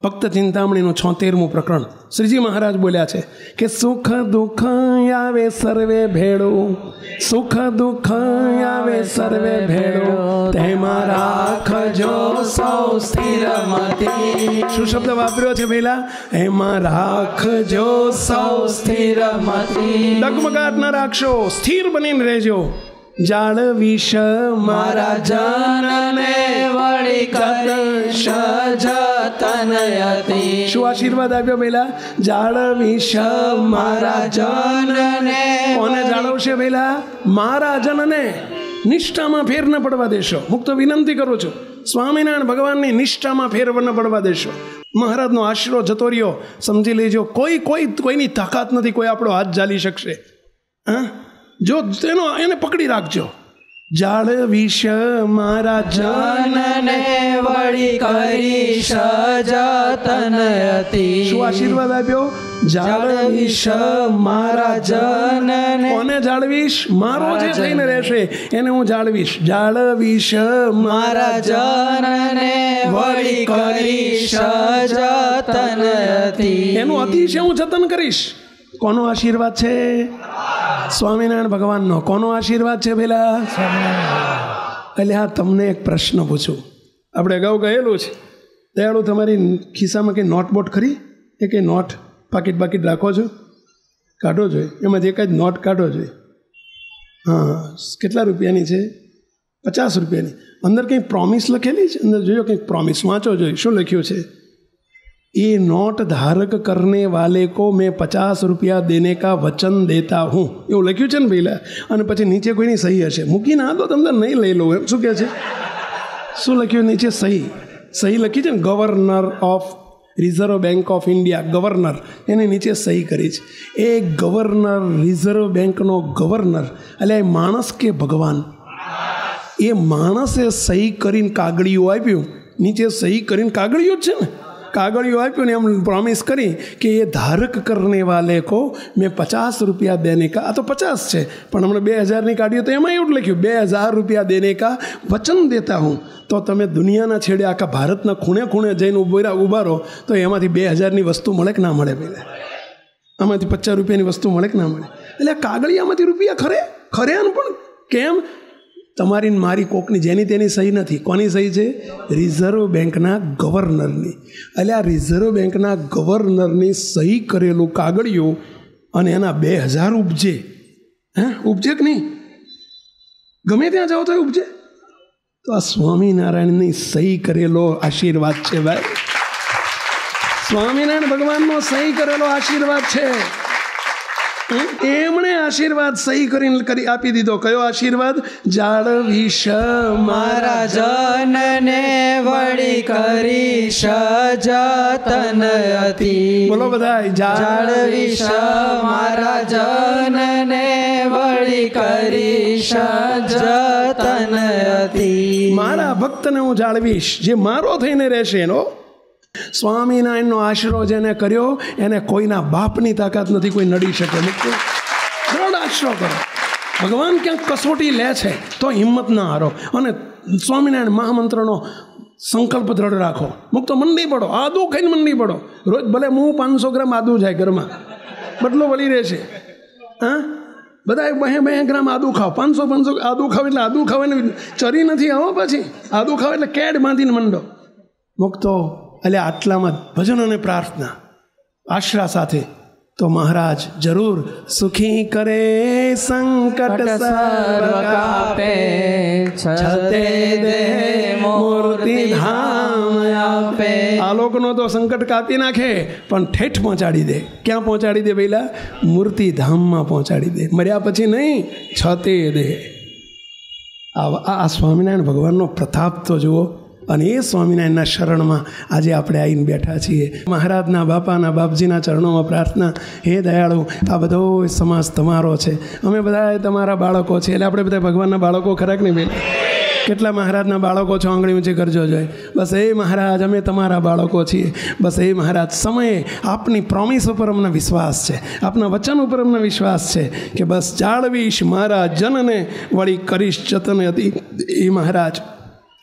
ભક્ત ચિંતામણીનું 76મું પ્રકરણ શ્રીજી મહારાજ બોલ્યા છે કે સુખ દુઃખ આવે સર્વે ભેળું, સુખ દુઃખ આવે સર્વે ભેળું, તેમાં રાખજો સૌ સ્થિરમતી. શું શબ્દ વાપર્યો છે પેલા? એમાં રાખજો સૌ સ્થિરમતી. ડગમગાટ ન રાખશો, સ્થિર બનીને રહેજો. જાળવીશ મારા જનને વળી કરીશ જતનયતી. શું આશીર્વાદ આપ્યો પેલા? જાળવીશ મારા જનને. કોને જાળવશે પેલા? મારા જનને. નિષ્ઠામાં ફેર ન પડવા દેશો. હું તો વિનંતી કરું છું, સ્વામિનારાયણ ભગવાનની નિષ્ઠામાં ફેર ન પડવા દેશો. મહારાજનો આશરો જતો રહ્યો, સમજી લેજો કોઈની તાકાત નથી, કોઈ આપણો હાથ ઝાલી શકશે. હા, જો એને પકડી રાખજો. જાળવીશ મારા જનને વળી કરીશ જતનયતી. શું આશીર્વાદ આપ્યો? જાળવીશ મારા જનને. કોને જાળવીશ? મારો જે થઈને રહેશે એને હું જાળવીશ. જાળવીશ મારા જનને વળી કરીશ જતનયતી. એનું અતિશય હું જતન કરીશ. કોનો આશીર્વાદ છે? સ્વામિનારાયણ ભગવાનનો. કોનો આશીર્વાદ છે પેલા? એટલે હા, તમને એક પ્રશ્ન પૂછું. આપણે અગાઉ કહેલું છે, દયાળુ તમારી ખિસ્સામાં કંઈ નોટ બોટ ખરી? એ કંઈ નોટ પાકીટ રાખો છો? કાઢો જોઈએ, એમાંથી એક જ નોટ કાઢો જોઈએ. હા, કેટલા રૂપિયાની છે? 50 રૂપિયાની. અંદર કંઈ પ્રોમિસ લખેલી છે? અંદર જોયો કંઈક પ્રોમિસ, વાંચો જોઈએ શું લખ્યું છે. ये नोट धारक करने वाले को मैं 50 रुपया देने का वचन देता हूँ, એવું લખ્યું છે ને પહેલાં. અને પછી નીચે કોઈની સહી હશે, મૂકીને આ તો તમને નહીં લઈ લો એમ. શું કહે છે? શું લખ્યું નીચે? સહી લખી છે ને, governor of reserve bank of India, governor, એને નીચે સહી કરી છે. એ ગવર્નર, રિઝર્વ બેંકનો ગવર્નર, એટલે એ માણસ કે ભગવાન? એ માણસે સહી કરીને કાગળિયું આપ્યું, નીચે સહી કરીને કાગળિયું જ છે ને, કાગળિયું આપ્યું ને એમ પ્રોમિસ કરી કે એ ધારક કરને વાલે કો મેં 50 રૂપિયા દેને કા. આ તો 50 છે, પણ હમણાં 2000ની કાઢ્યું તો એમાં એવું લખ્યું 2000 રૂપિયા દેને કા વચન દેતા હું. તો તમે દુનિયાના છેડે આખા ભારતના ખૂણે ખૂણે જઈને ઉભા રહો તો એમાંથી 2000ની વસ્તુ મળે કે ના મળે? પહેલાં આમાંથી 50 રૂપિયાની વસ્તુ મળે કે ના મળે? એટલે કાગળિયામાંથી રૂપિયા ખરે પણ કેમ? તમારી મારી કોકની જેની તેની સહી નથી. કોની સહી છે? રિઝર્વ બેંકના ગવર્નરની. એટલે આ રિઝર્વ બેંકના ગવર્નરની સહી કરેલું કાગળિયું અને એના 2000 ઉપજે. ઉપજે કે નહીં? ગમે ત્યાં જાઓ તો ઉપજે. તો આ સ્વામિનારાયણની સહી કરેલો આશીર્વાદ છે ભાઈ. સ્વામિનારાયણ ભગવાનનો સહી કરેલો આશીર્વાદ છે. એમણે આશીર્વાદ સહી કરી આપી દીધો. કયો આશીર્વાદ? જાળવીશ મારા જનને વળી કરીશ જતનયતી. બોલો બધા, જાળવીશ મારા જનને વળી કરીશ જતનયતી. મારા ભક્તને હું જાળવીશ, જે મારો થઈને રહેશે એનો. સ્વામિનારાયણનો આશરો જેને કર્યો એને કોઈના બાપની તાકાત નથી, કોઈ નડી શકે. દ્રઢ આશરો કરો. ભગવાન ક્યાંક કસોટી લે છે તો હિંમત ના હારો, અને સ્વામિનારાયણ મહામંત્રનો સંકલ્પ દ્રઢ રાખો. મુક્તો મંડી પડો, આદુ ખાઈને મંડી પડો. રોજ ભલે હું 500 ગ્રામ આદુ જાય ઘરમાં, બદલો વળી રહેશે. હા, બધા 2 ગ્રામ આદુ ખાઓ. 500 આદુ ખાવ એટલે આદુ ખાવ એને ચરી નથી આવો. પછી આદુ ખાવ એટલે કેડ બાંધીને મંડો. મુક્તો એટલે આટલામાં ભજન અને પ્રાર્થના આશરા સાથે તો મહારાજ જરૂર સુખી કરે સંકટ સર્વ કાપે, છતે દે મૂર્તિ ધામ આપે. આ લોકોનો તો સંકટ કાપી નાખે પણ ઠેઠ પહોંચાડી દે. ક્યાં પહોંચાડી દે? પહેલા મૂર્તિ ધામમાં પહોંચાડી દે. મર્યા પછી નહીં, છતે દે. આ સ્વામિનારાયણ ભગવાનનો પ્રતાપ તો જુઓ. અને એ સ્વામિનારાયણના શરણમાં આજે આપણે આવીને બેઠા છીએ. મહારાજના બાપાના બાપજીના ચરણોમાં પ્રાર્થના, હે દયાળુ, આ બધો સમાજ તમારો છે, અમે બધા તમારા બાળકો છે. એટલે આપણે બધા ભગવાનના બાળકો ખરા કે નહીં બેન? કેટલા મહારાજના બાળકો છો? આંગળી ઊંચી કરજો જોઈએ. બસ એ મહારાજ, અમે તમારા બાળકો છીએ. બસ એ મહારાજ, સમયે આપની પ્રોમિસ ઉપર અમને વિશ્વાસ છે, આપના વચન ઉપર અમને વિશ્વાસ છે કે બસ જાળવીશ મારા જનને વળી કરીશ જતન હતી. એ મહારાજ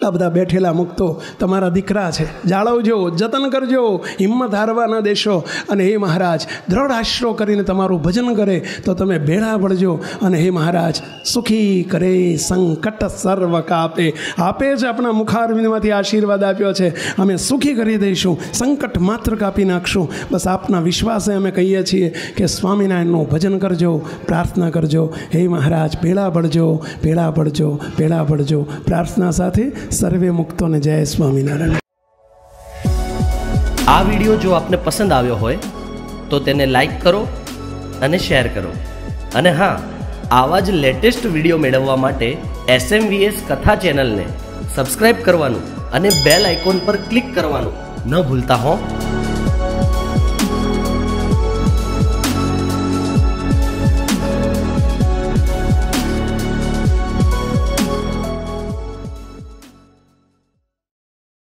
આ બધા બેઠેલા મુક્તો તમારા દીકરા છે, જાળવજો, જતન કરજો, હિંમત હારવા ન દેશો. અને હે મહારાજ, દ્રઢ આશરો કરીને તમારું ભજન કરે તો તમે બેડા પડજો. અને હે મહારાજ, સુખી કરે સંકટ સર્વ કાપે. આપે જ આપણા મુખારવિંદમાંથી આશીર્વાદ આપ્યો છે. અમે સુખી કરી દઈશું, સંકટ માત્ર કાપી નાખશું. બસ આપના વિશ્વાસે અમે કહીએ છીએ કે સ્વામિનારાયણનું ભજન કરજો, પ્રાર્થના કરજો. હે મહારાજ, બેડા પડજો, બેડા પડજો, બેડા પડજો. પ્રાર્થના સાથે સર્વે મુક્તોને જય સ્વામિનારાયણ. આ વિડીયો જો આપને પસંદ આવ્યો હોય તો તેને લાઈક કરો અને શેર કરો. અને હા, આવા જ લેટેસ્ટ વિડીયો મેળવવા માટે SMVS કથા ચેનલને સબસ્ક્રાઈબ કરવાનું અને બેલ આઇકોન પર ક્લિક કરવાનું ન ભૂલતા હો.